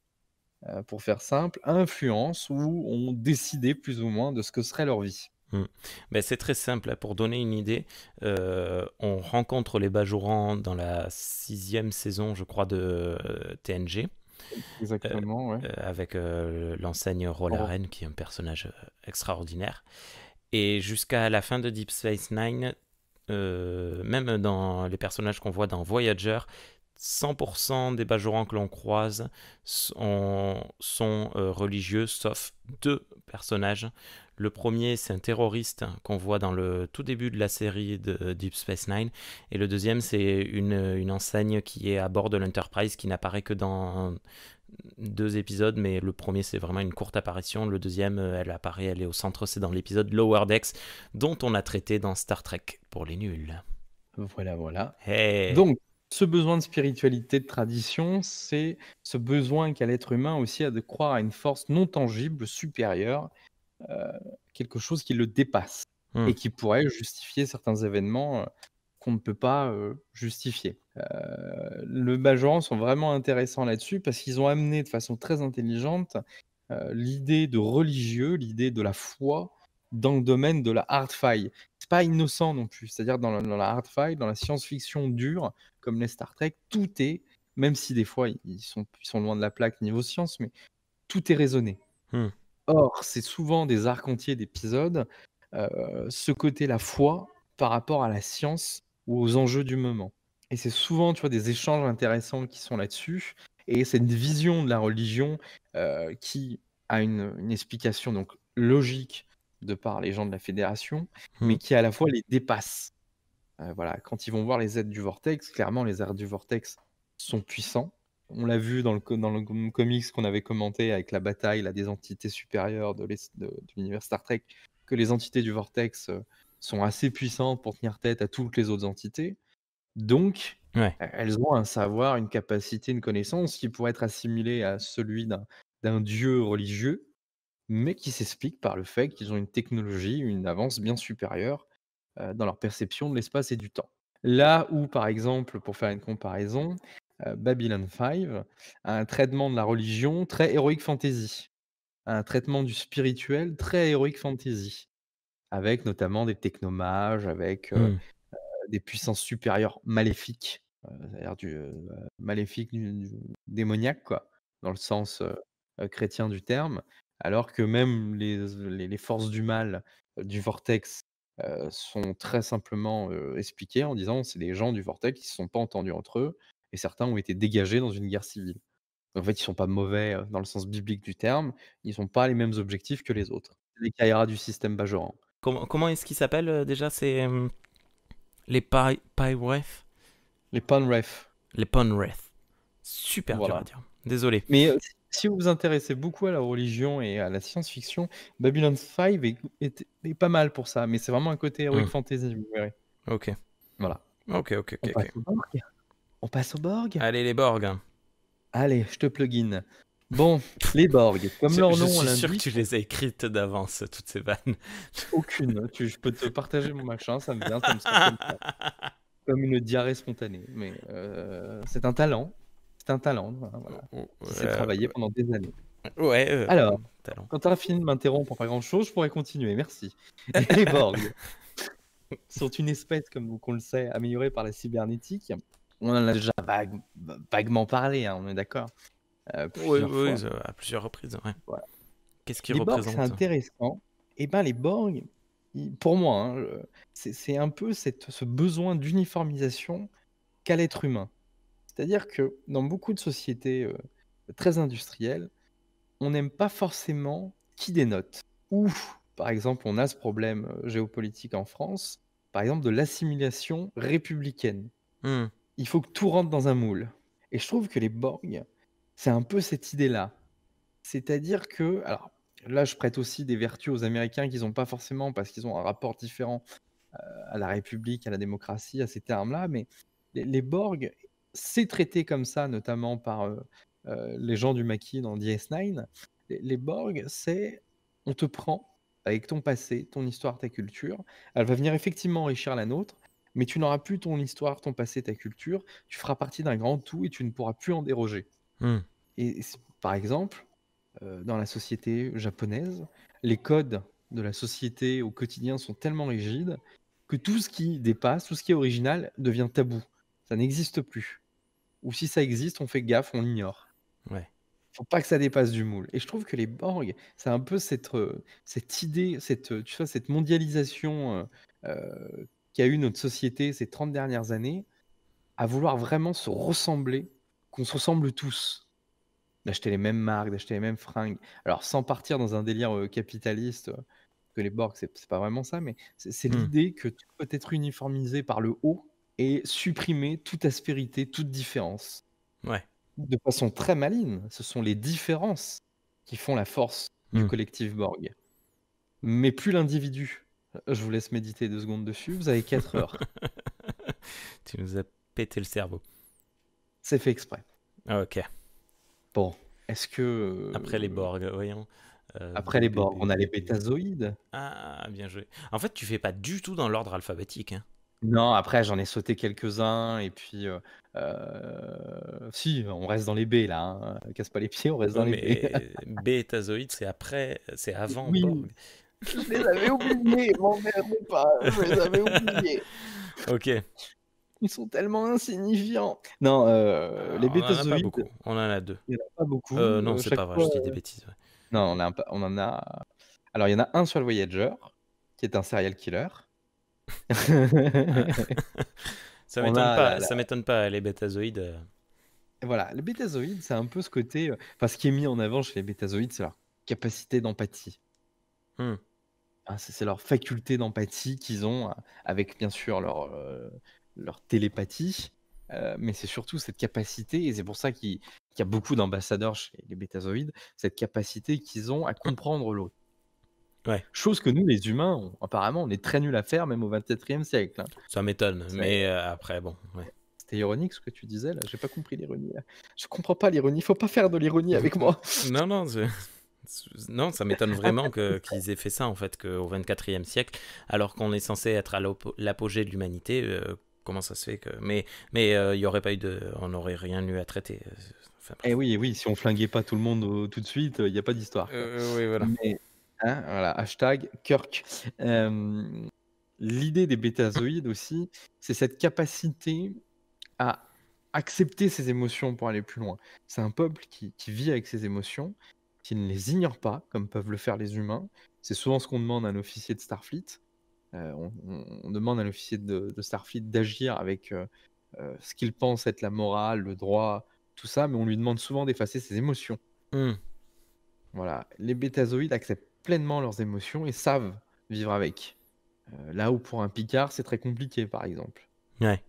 pour faire simple, influencent ou ont décidé plus ou moins de ce que serait leur vie. Hmm. Ben, c'est très simple, hein. Pour donner une idée, on rencontre les Bajorans dans la 6e saison, je crois, de TNG, euh, Exactement, ouais. avec l'enseigne Rolaren, qui est un personnage extraordinaire. Et jusqu'à la fin de Deep Space Nine, même dans les personnages qu'on voit dans Voyager, 100% des Bajorans que l'on croise sont religieux, sauf deux personnages. Le premier, c'est un terroriste qu'on voit dans le tout début de la série de Deep Space Nine. Et le deuxième, c'est une enseigne qui est à bord de l'Enterprise, qui n'apparaît que dans 2 épisodes, mais le premier, c'est vraiment une courte apparition. Le deuxième, elle apparaît, elle est au centre, c'est dans l'épisode Lower Decks, dont on a traité dans Star Trek pour les nuls. Voilà, voilà. Hey. Donc, ce besoin de spiritualité, de tradition, c'est ce besoin qu'a l'être humain aussi à de croire à une force non tangible, supérieure, quelque chose qui le dépasse Hmm. et qui pourrait justifier certains événements qu'on ne peut pas justifier. Les Bajorans sont vraiment intéressants là-dessus parce qu'ils ont amené de façon très intelligente l'idée de religieux, l'idée de la foi dans le domaine de la hard fi. C'est pas innocent non plus. C'est-à-dire dans la hard fi, dans la science-fiction dure, comme les Star Trek, tout est, même si des fois ils sont loin de la plaque niveau science, mais tout est raisonné. Hmm. Or, c'est souvent des arcs entiers d'épisodes, ce côté la foi par rapport à la science ou aux enjeux du moment. Et c'est souvent, tu vois, des échanges intéressants qui sont là-dessus. Et c'est une vision de la religion qui a une explication donc logique de par les gens de la fédération, Hmm. mais qui à la fois les dépasse. Voilà, quand ils vont voir les êtres du vortex, clairement les êtres du vortex sont puissants. On l'a vu dans le comics qu'on avait commenté avec la bataille là, des entités supérieures de l'univers Star Trek, que les entités du vortex sont assez puissantes pour tenir tête à toutes les autres entités. Donc, Ouais. elles ont un savoir, une capacité, une connaissance qui pourrait être assimilée à celui d'un dieu religieux, mais qui s'explique par le fait qu'ils ont une technologie, une avance bien supérieure dans leur perception de l'espace et du temps. Là où, par exemple, pour faire une comparaison, Babylon 5 a un traitement de la religion très heroic fantasy, un traitement du spirituel très heroic fantasy, avec notamment des technomages, avec Hmm. des puissances supérieures maléfiques, c'est-à-dire du maléfique, du démoniaque, quoi, dans le sens chrétien du terme, alors que même les forces du mal du vortex sont très simplement expliquées en disant c'est des gens du vortex qui ne se sont pas entendus entre eux et certains ont été dégagés dans une guerre civile. En fait, ils sont pas mauvais dans le sens biblique du terme, ils n'ont pas les mêmes objectifs que les autres. C'est les Kairas du système Bajoran. Comment est-ce qu'ils s'appellent déjà? C'est les Pyref? Les Panref, Les Ponreth. Super dur à voilà. dire. Désolé. Mais si vous vous intéressez beaucoup à la religion et à la science-fiction, Babylon 5 est pas mal pour ça, mais c'est vraiment un côté heroic Hmm. fantasy, vous verrez. Ok. Voilà. Ok, ok, ok, On passe ok. au Borg? On passe au Borg? Allez, les Borg. Allez, je te plugin. Bon, les Borg, comme leur Je nom suis sûr que tu l'indique, les as écrites d'avance, toutes ces vannes. aucune. Je peux te partager mon machin, ça me vient, ça me sort comme ça. Comme une diarrhée spontanée. Mais c'est un talent. C'est un talent, voilà, qui s'est travaillé pendant des années. Ouais, Alors, talent. quand tu as fini de m'interrompre pour pas grand-chose, je pourrais continuer. Merci. Les Borg sont une espèce, comme on le sait, améliorée par la cybernétique. On en a déjà vaguement parlé, hein, on est d'accord, Oui, plusieurs oui, fois. à plusieurs reprises, ouais. Voilà. Qu'est-ce qu'ils Les Borg, c'est représentent? intéressant. Et ben, les Borg, pour moi, hein, c'est un peu ce besoin d'uniformisation qu'a l'être humain. C'est-à-dire que dans beaucoup de sociétés très industrielles, on n'aime pas forcément qui dénote. Ou, par exemple, on a ce problème géopolitique en France, par exemple, de l'assimilation républicaine. Hmm. Il faut que tout rentre dans un moule. Et je trouve que les Borg, c'est un peu cette idée-là. C'est-à-dire que, alors là, je prête aussi des vertus aux Américains qu'ils n'ont pas forcément parce qu'ils ont un rapport différent à la République, à la démocratie, à ces termes-là, mais les Borg, c'est traité comme ça, notamment par les gens du maquis dans DS9. Les Borg, c'est on te prend avec ton passé, ton histoire, ta culture. Elle va venir effectivement enrichir la nôtre, mais tu n'auras plus ton histoire, ton passé, ta culture. Tu feras partie d'un grand tout et tu ne pourras plus en déroger. Hmm. Et par exemple, dans la société japonaise, les codes de la société au quotidien sont tellement rigides que tout ce qui dépasse, tout ce qui est original devient tabou. Ça n'existe plus. Ou si ça existe, on fait gaffe, on l'ignore. Ouais. Faut pas que ça dépasse du moule. Et je trouve que les Borg, c'est un peu cette idée, tu vois, cette mondialisation qu'a eu notre société ces 30 dernières années, à vouloir vraiment se ressembler, qu'on se ressemble tous. D'acheter les mêmes marques, d'acheter les mêmes fringues. Alors sans partir dans un délire, capitaliste, que les Borg, c'est pas vraiment ça, mais c'est Hmm. l'idée que tout peut être uniformisé par le haut et supprimer toute aspérité, toute différence. Ouais. De façon très maligne, ce sont les différences qui font la force du Hmm. collectif Borg, mais plus l'individu. Je vous laisse méditer 2 secondes dessus, vous avez 4 heures. Tu nous as pété le cerveau. C'est fait exprès. Ah, ok. Bon, est-ce que, Après les Borg, voyons. après les Borg, on a les bétazoïdes? Ah, bien joué. En fait, tu fais pas du tout dans l'ordre alphabétique, hein. Non, après j'en ai sauté quelques-uns et puis, si, on reste dans les B là, hein, casse pas les pieds, on reste dans Oui, les B. mais bétazoïde, c'est après, c'est avant Oui, Borg. je les avais oubliés, m'emmerdez pas, je les avais oubliés. Ok. Ils sont tellement insignifiants. Non, les On en a pas bétazoïdes, beaucoup. On en a deux. il y en a pas beaucoup, Non, c'est chaque pas vrai, fois, je dis des bêtises. Ouais. non, on en a alors il y en a un sur le Voyager, qui est un serial killer. Ah. Ça On m'étonne a pas, ça m'étonne pas, les bétazoïdes. voilà, les bétazoïdes, c'est un peu ce côté, enfin ce qui est mis en avant chez les bétazoïdes, c'est leur capacité d'empathie. Hmm. Ah, c'est leur faculté d'empathie qu'ils ont, avec bien sûr leur télépathie, mais c'est surtout cette capacité et c'est pour ça qu'il y a beaucoup d'ambassadeurs chez les bétazoïdes, cette capacité qu'ils ont à comprendre l'autre. Ouais, Chose que nous, les humains, apparemment, on est très nuls à faire, même au XXIe siècle, hein. ça m'étonne, C'est mais après, bon, ouais. c'était ironique ce que tu disais là? J'ai pas compris l'ironie là. Je comprends pas l'ironie, faut pas faire de l'ironie avec moi. Non, non, non, ça m'étonne vraiment qu'ils aient fait ça, en fait, qu'au 24e siècle, alors qu'on est censé être à l'apogée de l'humanité, comment ça se fait que... Mais il y aurait pas eu de... On n'aurait rien eu à traiter. Enfin, Eh bref. oui, oui, si on flinguait pas tout le monde, tout de suite, il y a pas d'histoire, quoi. Oui, voilà. Mais hein, voilà, hashtag Kirk. L'idée des bétazoïdes aussi, c'est cette capacité à accepter ses émotions pour aller plus loin. C'est un peuple qui vit avec ses émotions, qui ne les ignore pas, comme peuvent le faire les humains. C'est souvent ce qu'on demande à un officier de Starfleet. On demande à un officier de Starfleet d'agir avec ce qu'il pense être la morale, le droit, tout ça, mais on lui demande souvent d'effacer ses émotions. Hmm. Voilà, les bétazoïdes acceptent pleinement leurs émotions et savent vivre avec. Là où pour un Picard, c'est très compliqué, par exemple. Ouais.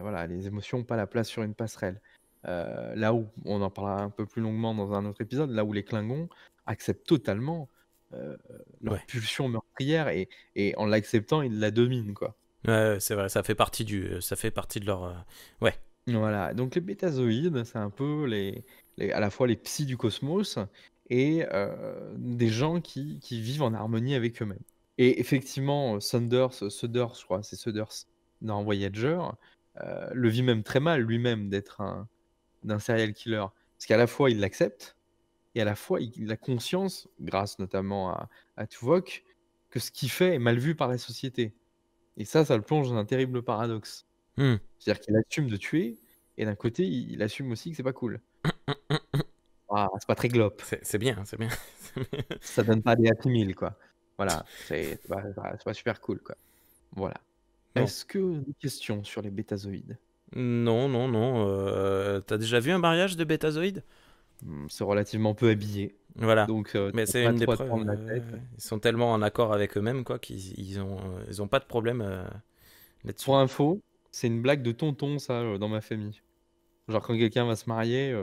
Voilà, les émotions n'ont pas la place sur une passerelle. Là où, on en parlera un peu plus longuement dans un autre épisode, là où les Klingons acceptent totalement leur Ouais. pulsion meurtrière et en l'acceptant, ils la dominent, quoi. Ouais, c'est vrai, ça fait partie de leur. Ouais. Voilà, donc les bétazoïdes, c'est un peu à la fois les psys du cosmos et des gens qui vivent en harmonie avec eux-mêmes. Et effectivement, Sudders, je crois, c'est Sudders dans Voyager, le vit même très mal lui-même d'être d'un serial killer. Parce qu'à la fois, il l'accepte, et à la fois, il a conscience, grâce notamment à Tuvok, que ce qu'il fait est mal vu par la société. Et ça le plonge dans un terrible paradoxe. Hmm. C'est-à-dire qu'il assume de tuer, et d'un côté, il assume aussi que c'est pas cool. Ah, c'est pas très glop. C'est bien, c'est bien. Ça donne pas des Happy Meal, quoi. Voilà, c'est pas super cool, quoi. Voilà. Non. Est-ce que des questions sur les bétazoïdes? Non, non, non. T'as déjà vu un mariage de bétazoïdes? C'est relativement peu habillé, Voilà. donc Mais t'as c'est pas une des trop à te preuves. prendre la tête. Ils sont tellement en accord avec eux-mêmes, quoi, ils ont pas de problème là-dessus. Pour info, c'est une blague de tonton, ça, dans ma famille. Genre quand quelqu'un va se marier,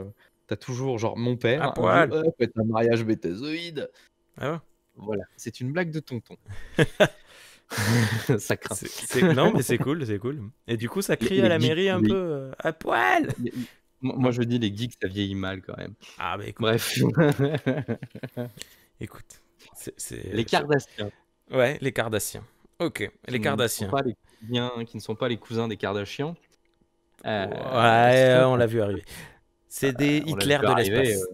tu toujours genre mon À père, un jour: poil! faites un mariage bétazoïde». Ah ouais? Voilà, c'est une blague de tonton. Ça craint. Non, mais c'est cool, c'est cool. Et du coup, ça Les crie à les la geeks, mairie un peu les à poil! les moi Non? je dis les geeks, ça vieillit mal quand même. Ah, bah écoute, Bref. écoute. Les Cardassiens, Ouais, les Cardassiens. Ok, qui les ne sont Cardassiens. pas qui ne sont pas les cousins des Kardashians, Ouais, sont on l'a vu arriver. C'est des on l'a Hitler vu de arriver, l'espace.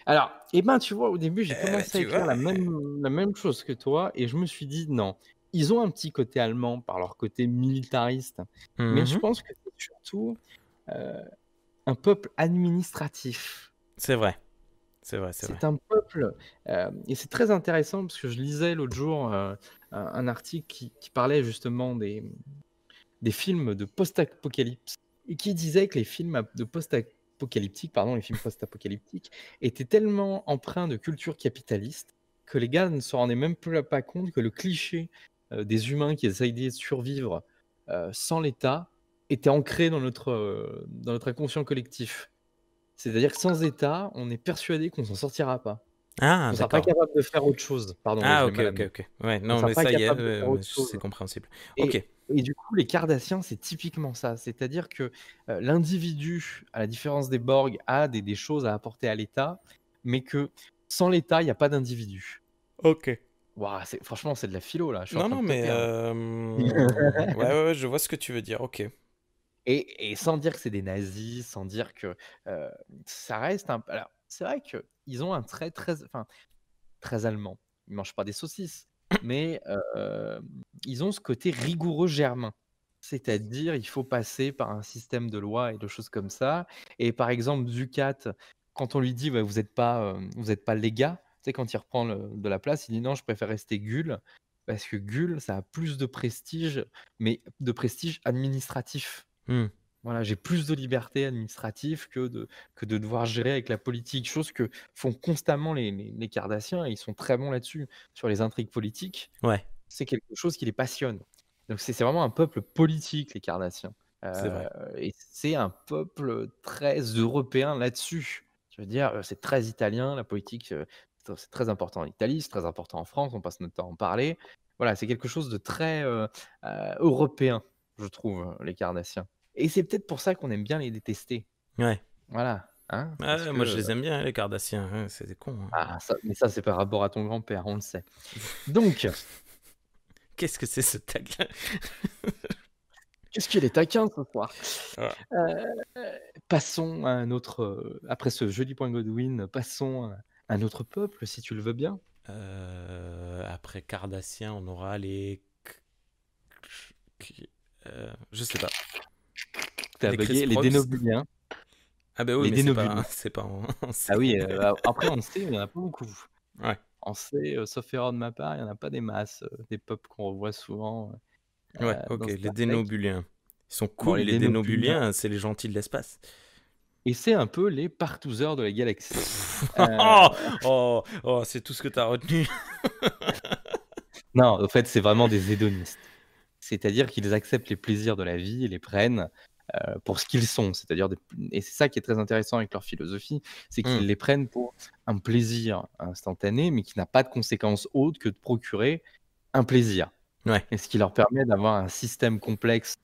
alors, tu vois, au début, j'ai Ouais, commencé à tu écrire vois. la même chose que toi et je me suis dit: «Non». Ils ont un petit côté allemand par leur côté militariste, mais je Mhm. pense que c'est surtout, heu, un peuple administratif. C'est vrai, c'est vrai, c'est vrai. C'est un peuple, et c'est très intéressant parce que je lisais l'autre jour, un article qui parlait justement des films de post-apocalypse et qui disait que les films de post-apocalyptiques, pardon, les films post-apocalyptiques étaient tellement empreints de culture capitaliste que les gars ne se rendaient même plus pas compte que le cliché, des humains qui essayent de survivre, sans l'État était ancré dans notre inconscient collectif. C'est-à-dire que sans État, on est persuadé qu'on s'en sortira pas, Ah, qu'on sera pas d'accord. capable de faire autre chose. Pardon, oui, je Ah, l'ai ok, mal ok, amené. ok. Ouais, On non, sera mais pas ça y est, capable de faire autre chose. c'est compréhensible. Et Ok. et du coup, les Cardassiens, c'est typiquement ça. C'est-à-dire que, l'individu, à la différence des Borg, a des choses à apporter à l'État, mais que sans l'État, il y a pas d'individu. Ok. Waouh, franchement, c'est de la philo là, je suis en Non, train non, de te mais perdre. ouais, ouais, ouais, je vois ce que tu veux dire. Ok. Et sans dire que c'est des nazis, sans dire que, heu, ça reste alors, c'est vrai qu'ils ont un trait très allemand. Ils mangent pas des saucisses, mais ils ont ce côté rigoureux germain. C'est-à-dire, il faut passer par un système de loi et de choses comme ça. Et par exemple, Zucat, quand on lui dit: «Bah, vous êtes pas les gars», tu sais, quand il reprend de la place, il dit: «Non, je préfère rester Gul», parce que Gul, ça a plus de prestige, mais de prestige administratif. Hmm. Voilà, j'ai plus de liberté administrative que de devoir gérer avec la politique, chose que font constamment les Cardassiens et ils sont très bons là-dessus. Sur les intrigues politiques, Ouais, c'est quelque chose qui les passionne. Donc c'est vraiment un peuple politique, les Cardassiens. c'est vrai. Et c'est un peuple très européen là-dessus. Je veux dire, c'est très italien, la politique, c'est très important en Italie, c'est très important en France, on passe notre temps à en parler. Voilà, c'est quelque chose de très, européen, je trouve, les Cardassiens. Et c'est peut-être pour ça qu'on aime bien les détester. Ouais. Voilà, hein, parce Ah, moi, je que, les aime bien, les Cardassiens. Hein, c'est des cons. Hein. ça, c'est par rapport à ton grand-père, on le sait. Donc, Qu'est-ce que c'est ce tag? qu'est-ce qu'il est taquin ce soir. Ah. Passons à un autre, après ce joli point Godwin, passons à un autre peuple, si tu le veux bien. Après Cardassiens, on aura les. Je sais pas. Tu as Les Chris buggé, les Probst. Dénobuliens. Ah, bah oui, Les mais c'est pas, Dénobuliens. c'est pas en Ah C. oui, après on sait, il y en a pas beaucoup. Ouais. En C, sauf erreur de ma part, il y en a pas des masses, des peuples qu'on revoit souvent, Ouais, ok, dans les Star Trek. Dénobuliens. Ils sont Bon, cool, les les Dénobuliens, Dénobuliens, c'est les gentils de l'espace. et c'est un peu les partouzeurs de la galaxie. Oh, oh, oh, c'est tout ce que t'as retenu. Non, en fait, c'est vraiment des hédonistes. C'est-à-dire qu'ils acceptent les plaisirs de la vie et les prennent, pour ce qu'ils sont. C'est-à-dire et c'est ça qui est très intéressant avec leur philosophie, c'est Hmm. qu'ils les prennent pour un plaisir instantané, mais qui n'a pas de conséquence autre que de procurer un plaisir. Ouais. et ce qui leur permet d'avoir un système complexe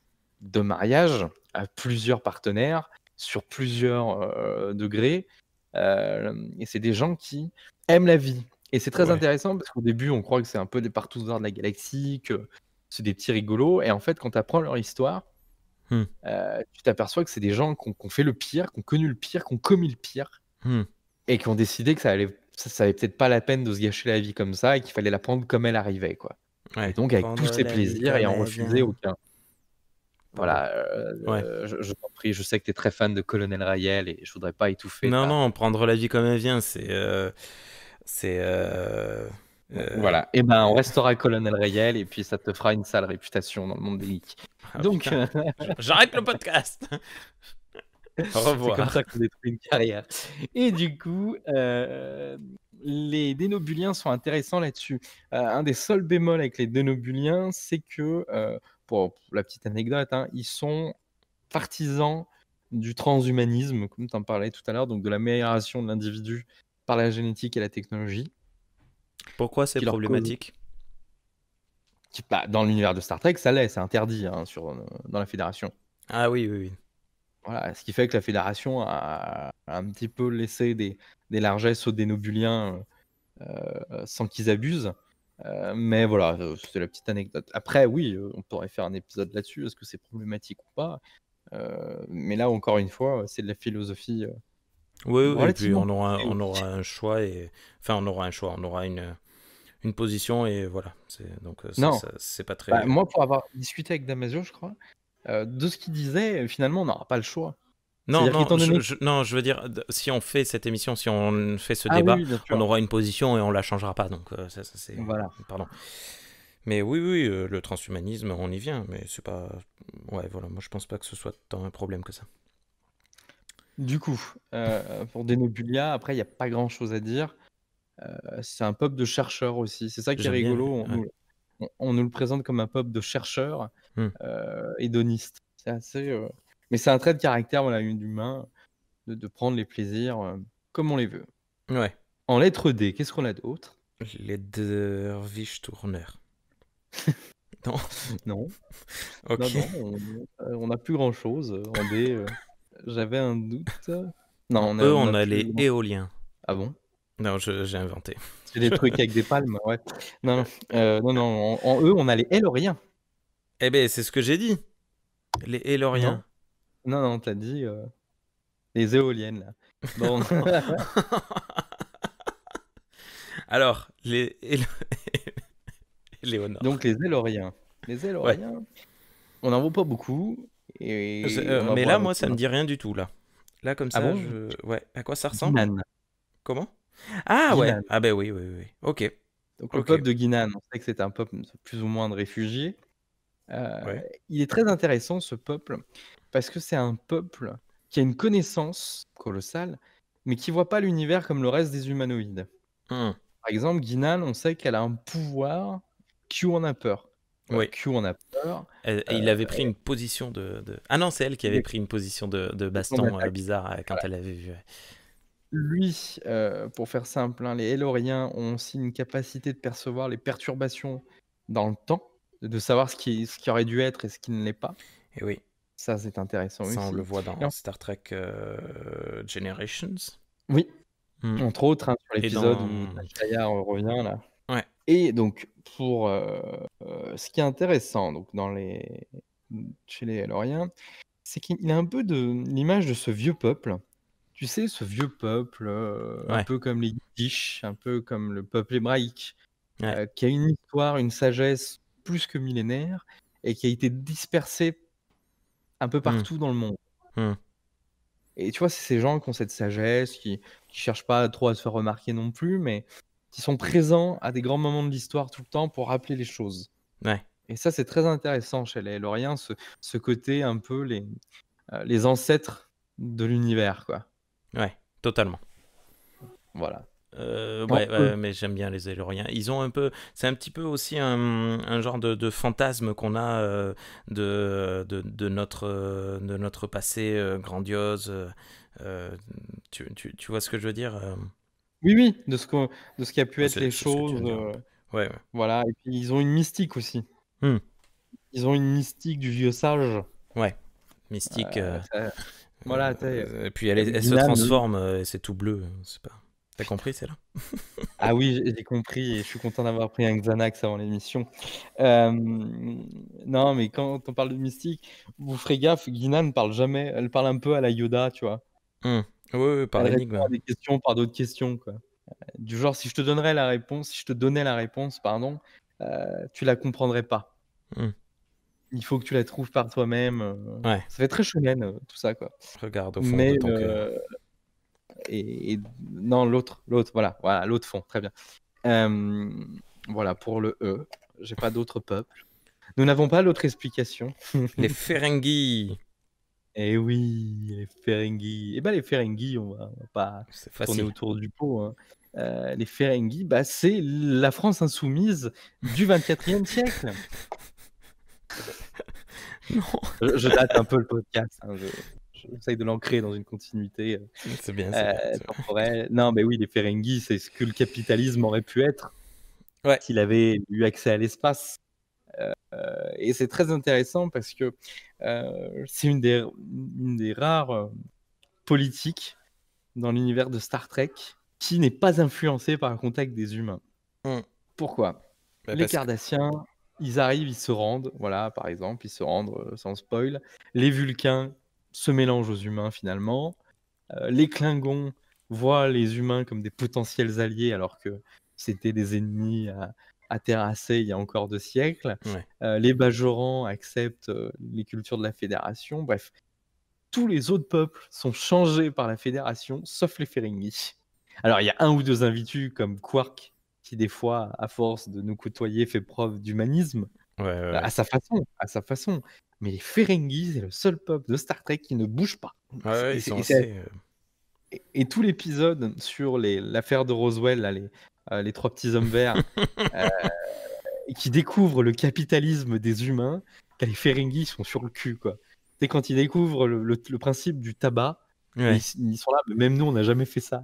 de mariage à plusieurs partenaires sur plusieurs degrés. Et c'est des gens qui aiment la vie. Et c'est très Ouais. intéressant parce qu'au début, on croit que c'est un peu des partouzards de la galaxie, que c'est des petits rigolos. Et en fait, quand tu apprends leur histoire, Hmm. tu t'aperçois que c'est des gens qui ont fait le pire, qui ont connu le pire, qui ont commis le pire, Hmm. et qui ont décidé que ça valait peut-être pas la peine de se gâcher la vie comme ça, et qu'il fallait la prendre comme elle arrivait, quoi. Et Ouais. donc avec tous Prendre ses la vie plaisirs et comme en elle refuser vient. aucun. Pardon. Voilà, Ouais. je t'en prie, je sais que tu es très fan de Colonel Rayel et je voudrais pas étouffer Non, ta. non, prendre la vie comme elle vient, c'est, Voilà, et ben on restera Colonel Rayel et puis ça te fera une sale réputation dans le monde des geeks. Ah Donc, putain, j'arrête le podcast. Au c'est comme revoir. ça qu'on détruit une carrière. Et du coup, les dénobuliens sont intéressants là-dessus. Un des seuls bémols avec les dénobuliens, c'est que, pour la petite anecdote, hein, ils sont partisans du transhumanisme, comme tu en parlais tout à l'heure, donc de l'amélioration de l'individu par la génétique et la technologie, Pourquoi ce c'est qui leur cause. problématique? Bah, dans l'univers de Star Trek, ça l'est, c'est interdit hein, dans la Fédération. Ah oui, oui, oui. Voilà, ce qui fait que la Fédération a un petit peu laissé des largesses aux dénobuliens sans qu'ils abusent. Mais voilà, c'était la petite anecdote. Après, oui, on pourrait faire un épisode là-dessus, est-ce que c'est problématique ou pas. Mais là, encore une fois, c'est de la philosophie Oui, oui, et puis relativement. on aura un choix et enfin on aura un choix, on aura une position et voilà. Donc Non, c'est pas bah, très. moi, pour avoir discuté avec Damasio, je crois, de ce qu'il disait, finalement, on n'aura pas le choix. Non, C'est-à-dire non, qu'étant donné. non, je veux dire, si on fait cette émission, si on fait ce Ah oui, débat, oui, bien on sûr. aura une position et on la changera pas. Donc ça c'est. Voilà. Pardon. Mais oui, oui, le transhumanisme, on y vient, mais c'est pas. Ouais, voilà, moi je pense pas que ce soit tant un problème que ça. Du coup, pour Denobulia, après, il n'y a pas grand-chose à dire. C'est un peuple de chercheurs aussi. C'est ça qui est J'aime bien. rigolo. Ouais. On nous le présente comme un peuple de chercheurs Hmm. hédonistes. C'est assez. Mais c'est un trait de caractère, voilà, d'humain, de prendre les plaisirs comme on les veut. Ouais. En lettre D, qu'est-ce qu'on a d'autre? Les Dervish-tourneurs. Non. Non, non, Ok. non, on n'a plus grand-chose en D. J'avais un doute. Non, En on eux, on on a a plus les grand. éoliens. Ah bon? Non, j'ai inventé. C'est des trucs avec des palmes, ouais. Non, non, non, non, en eux, on a les Helloriens. Eh ben, c'est ce que j'ai dit. Les Non, Héloriens. non, non, t'as dit les éoliennes, là. Bon, Alors, les Léonore. donc les Helloriens. Les Ouais. Helloriens, on n'en voit pas beaucoup, et on va Mais voir là, avec moi, ça me dit rien du tout, là. Là, comme Ah ça, bon? Ouais. À quoi ça ressemble? Guinan. Comment? Ah ouais. Guinan. Ah ben oui, oui, oui, oui. Ok. Donc le Ok. peuple de Guinan, on sait que c'est un peuple plus ou moins de réfugiés. Ouais. Il est très intéressant, ce peuple, parce que c'est un peuple qui a une connaissance colossale, mais qui voit pas l'univers comme le reste des humanoïdes. Hmm. Par exemple, Guinan, on sait qu'elle a un pouvoir, Q en a peur. Oui. Q en a peur. Il avait pris une position Ah non, c'est elle qui avait Il pris une position de en baston attaque. bizarre quand Voilà. elle avait vu. Ouais. Lui, pour faire simple, hein, les Helloriens ont aussi une capacité de percevoir les perturbations dans le temps, de savoir ce qui aurait dû être et ce qui ne l'est pas. Et oui, Ça, c'est intéressant ça on le aussi. voit Et dans Star Trek Generations. oui, Hmm. entre autres, hein, sur Et l'épisode dans. où Tachaya revient là. Ouais. Et donc, pour ce qui est intéressant donc, chez les Helloriens, c'est qu'il a un peu l'image de ce vieux peuple. Tu sais, ce vieux peuple, un Ouais. peu comme les Yiddish, un peu comme le peuple hébraïque, Ouais. qui a une histoire, une sagesse plus que millénaire et qui a été dispersée un peu Hmm. partout dans le monde. Hmm. Et tu vois, c'est ces gens qui ont cette sagesse, qui cherchent pas trop à se faire remarquer non plus, mais qui sont présents à des grands moments de l'histoire tout le temps pour rappeler les choses. Ouais. Et ça, c'est très intéressant chez les Helloriens, ce côté un peu les ancêtres de l'univers, quoi. Ouais. Totalement. Voilà. Ouais, Eux. ouais, mais j'aime bien les Héloriens. Ils ont un peu, c'est un petit peu aussi un genre de fantasme qu'on a de notre passé grandiose. Tu vois ce que je veux dire? Oui, oui, de ce qui a pu être C'est les ce que tu choses. veux dire un peu. Ouais, ouais. Voilà. Et puis, ils ont une mystique aussi. Hmm. Ils ont une mystique du vieux sage. Ouais, mystique. Voilà, tu sais, Et puis elle se Guinan, transforme et c'est tout bleu. C'est pas. T'as compris, c'est là? ah oui, j'ai compris et je suis content d'avoir pris un Xanax avant l'émission. Non, mais quand on parle de mystique, vous ferez gaffe, Guinan parle jamais, elle parle un peu à la Yoda, tu vois? Hmm. Oui, par Elle répond énigme. à des questions par d'autres questions, quoi. Du genre, si je te donnais la réponse, pardon, tu la comprendrais pas. Hmm. Il faut que tu la trouves par toi-même, Ouais, ça fait très shonen, tout ça, quoi. regarde au fond de Mais ton cœur. et non, l'autre, voilà, l'autre fond, très bien. Voilà pour le E. J'ai pas d'autres peuples. Nous n'avons pas l'autre explication. Les Ferengi. Eh oui, les Ferengi. Eh ben les Ferengi, on va pas C'est tourner facile. autour du pot, hein. Les Ferengi, bah, c'est la France insoumise du 24e siècle. Non, Je date un peu le podcast, hein, j'essaye de l'ancrer dans une continuité c'est bien, c'est bien. temporelle. Non, mais oui, les Ferengi, c'est ce que le capitalisme aurait pu être Ouais. s'il avait eu accès à l'espace. Et c'est très intéressant parce que c'est une des rares politiques dans l'univers de Star Trek qui n'est pas influencée par le contact des humains. Hmm. Pourquoi? Bah, Les parce que. Cardassiens, ils arrivent, ils se rendent, voilà, par exemple, ils se rendent sans spoil. Les Vulcains se mélangent aux humains finalement. Les Klingons voient les humains comme des potentiels alliés alors que c'était des ennemis à terrasser il y a encore 2 siècles. Ouais. Les Bajorans acceptent les cultures de la Fédération. Bref, tous les autres peuples sont changés par la Fédération, sauf les Ferengi. Alors, il y a un ou deux individus comme Quark, qui des fois, à force de nous côtoyer, fait preuve d'humanisme, Ouais, ouais, à ouais. sa façon, à sa façon. Mais les Ferengi, c'est le seul peuple de Star Trek qui ne bouge pas. Ouais, ouais, Et, ils sont c'est assez. et tout l'épisode sur l'affaire de Roswell, là, les trois petits hommes verts, euh, qui découvrent le capitalisme des humains, quand les Ferengi sont sur le cul, quoi. C'est quand ils découvrent le principe du tabac, mais Ouais. ils sont là, mais même nous, on n'a jamais fait ça.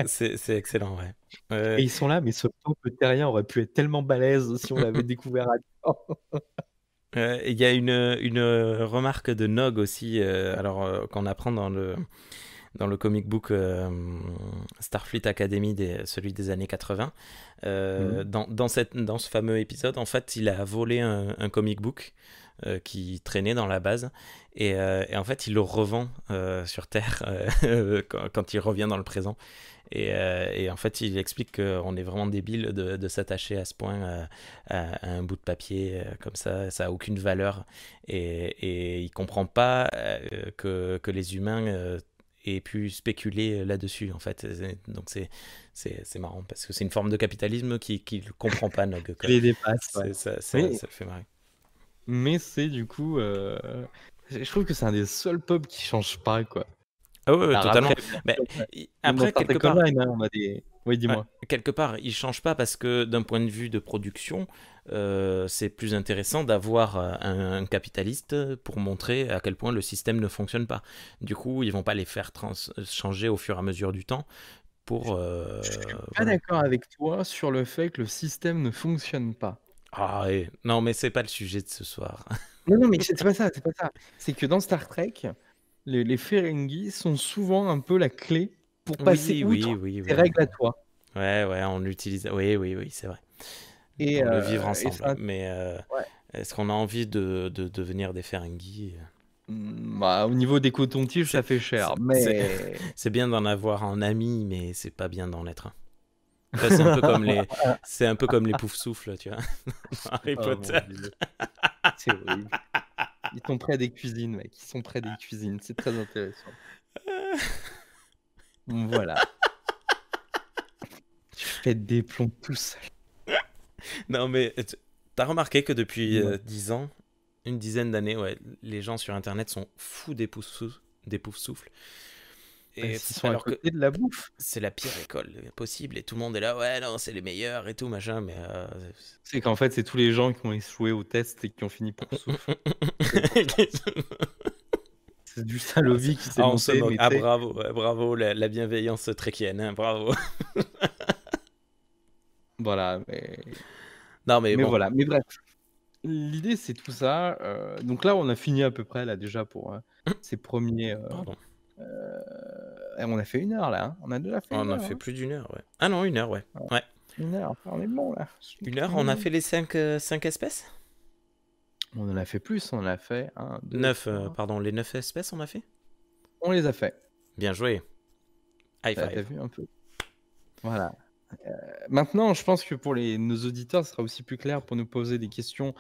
C'est excellent, ouais. Et ils sont là, mais ce peuple terrien aurait pu être tellement balèze si on l'avait découvert à temps. Il y a une remarque de Nog aussi, qu'on apprend dans le comic book Starfleet Academy, celui des années 80. Mhm. Dans ce fameux épisode, en fait, il a volé un comic book qui traînait dans la base. Et en fait, il le revend sur Terre quand il revient dans le présent. Et en fait, il explique qu'on est vraiment débile de s'attacher à ce point à un bout de papier comme ça a aucune valeur. Et il comprend pas que les humains aient pu spéculer là-dessus, en fait. Donc c'est marrant, parce que c'est une forme de capitalisme qu'il ne comprend pas, Nog, Il quoi. les dépasse, ouais. Mais, Ça le fait marrer. mais c'est du coup, je trouve que c'est un des seuls peuples qui change pas, quoi. Ah ouais, ouais, Alors totalement. après, bien Mais sûr, même dans après, Star quelque Trek part, Online, hein, on a des. Oui, ouais, dis-moi. quelque part, il change pas parce que d'un point de vue de production, c'est plus intéressant d'avoir un capitaliste pour montrer à quel point le système ne fonctionne pas. Du coup, ils vont pas les faire changer au fur et à mesure du temps pour Je suis pas voilà. d'accord avec toi sur le fait que le système ne fonctionne pas. Ah ouais. Non, mais c'est pas le sujet de ce soir. Non, non, mais c'est pas ça, c'est pas ça. C'est que dans Star Trek, les Ferengi sont souvent un peu la clé pour passer Oui, oui, outre oui, tes oui. règles à toi. Ouais, ouais, on l'utilise. Oui, oui, oui, c'est vrai. Et, Dans le vivre ensemble. ça, Mais ouais. est-ce qu'on a envie de devenir des Ferengi? Bah, au niveau des cotons-tiges, C'est ça fait cher. c'est- Mais. c'est bien d'en avoir un ami, mais c'est pas bien d'en être un. C'est un peu comme c'est un peu comme les poufs-souffles, tu vois, dans Harry Oh mon Potter. Dieu, c'est horrible. Ils sont près des cuisines, mec. Ils sont près des cuisines. C'est très intéressant. Voilà. Tu fais des plombs tout seul. Non, mais t'as remarqué que depuis Dis-moi. 10 ans, une dizaine d'années, ouais, les gens sur Internet sont fous des poufs-souffles. Et Parce qu'ils sont à alors que côté de la bouffe. c'est la pire école possible et tout le monde est là, ouais, non, c'est les meilleurs et tout, machin, mais C'est qu'en fait, c'est tous les gens qui ont échoué au test et qui ont fini pour souffle. C'est du Salovi qui s'est on se monté, moque. mais Ah, tu sais. bravo, ouais, bravo, la bienveillance tréquienne, hein, bravo. Voilà. Mais, Non, mais mais bon, voilà. Mais bref. L'idée, c'est tout ça. Donc là, on a fini à peu près, là, déjà, pour ces premiers. Pardon. On a fait 1 heure, là. Hein. On a déjà fait On 1 a heure. fait Hein. plus d'1 heure, ouais. Ah non, 1 heure, ouais. Ouais. 1 heure. On est bon, là. 1 heure, on a fait les 5 espèces? On en a fait plus. On en a fait 1, 2, 9, 3. pardon, les 9 espèces, on a fait? On les a fait. Bien joué. High T'as five. vu un peu? Voilà. Maintenant, je pense que pour nos auditeurs, ce sera aussi plus clair pour nous poser des questions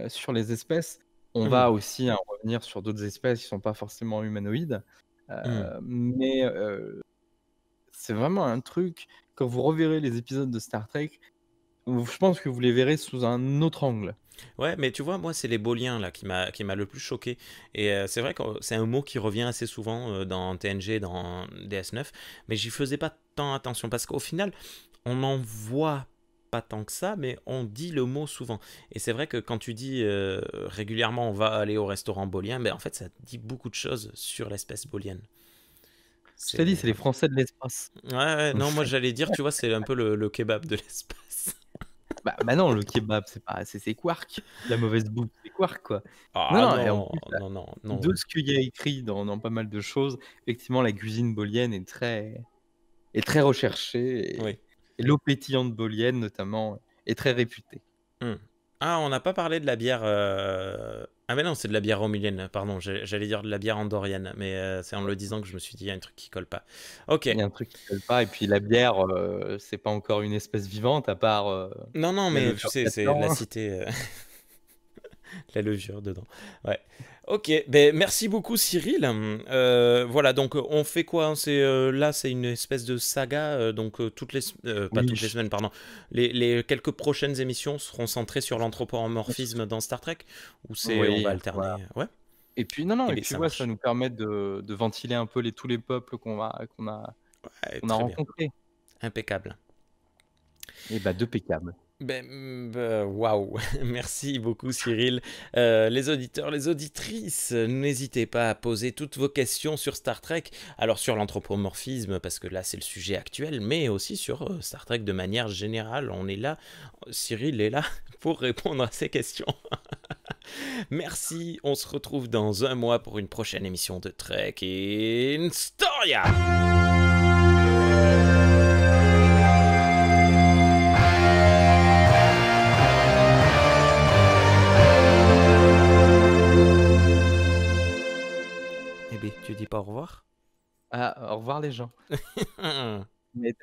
sur les espèces. On va aussi revenir sur d'autres espèces qui ne sont pas forcément humanoïdes. Mais c'est vraiment un truc, quand vous reverrez les épisodes de Star Trek, je pense que vous les verrez sous un autre angle. Ouais, mais tu vois, moi, c'est les Boliens là qui m'a le plus choqué. Et c'est vrai que c'est un mot qui revient assez souvent dans TNG, dans DS9, mais j'y faisais pas tant attention parce qu'au final, on n'en voit pas tant que ça, mais on dit le mot souvent. Et c'est vrai que quand tu dis régulièrement on va aller au restaurant bolien, ben en fait, ça dit beaucoup de choses sur l'espèce bolienne. Je t'ai dit, c'est les Voilà. Français de l'espace. Ouais, ouais, non, moi j'allais dire, tu vois, c'est un peu le kebab de l'espace. Bah non, le kebab, c'est Quark. La mauvaise bouffe, c'est Quark, quoi. Ah Non, et en non, plus, non, non, non. de ce qu'il y a écrit dans pas mal de choses, effectivement, la cuisine bolienne est très recherchée Oui. et l'eau pétillante bolienne, notamment, est très réputée. Ah, on n'a pas parlé de la bière. Ah, mais non, c'est de la bière romulienne, pardon. J'allais dire de la bière andorienne, mais c'est en le disant que je me suis dit, il y a un truc qui colle pas. Ok. Il y a un truc qui colle pas, et puis la bière, c'est pas encore une espèce vivante, à part Non, non, la mais tu levure sais, c'est la Catalan. cité. La levure dedans. Ouais. Ok, ben merci beaucoup Cyril. Voilà, donc on fait quoi? Là, c'est une espèce de saga, donc pas toutes les Oui, semaines, pardon. Les quelques prochaines émissions seront centrées sur l'anthropomorphisme dans Star Trek, ou on va oui, voilà. alterner. Ouais. Et puis non, Eh et bien, puis ça ouais, ça va marche. nous permettre de ventiler un peu tous les peuples Ouais, qu'on a très bien, rencontrés. impeccable. Et bah, d'impeccable. Waouh, merci beaucoup Cyril. Les auditeurs, les auditrices, n'hésitez pas à poser toutes vos questions sur Star Trek, alors sur l'anthropomorphisme, parce que là c'est le sujet actuel, mais aussi sur Star Trek de manière générale. On est là, Cyril est là pour répondre à ces questions. Merci, on se retrouve dans un mois pour une prochaine émission de Trek in Storia. Eh bien, tu dis pas au revoir? Ah, au revoir les gens. Mais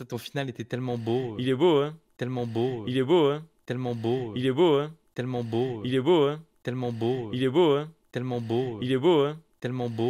ton final était tellement beau, Il est beau, hein? tellement beau, Il est beau, hein? tellement beau, Il est beau, hein? tellement beau, Il est beau, hein? tellement beau, Il est beau, hein? tellement beau, Il est beau, hein? tellement beau.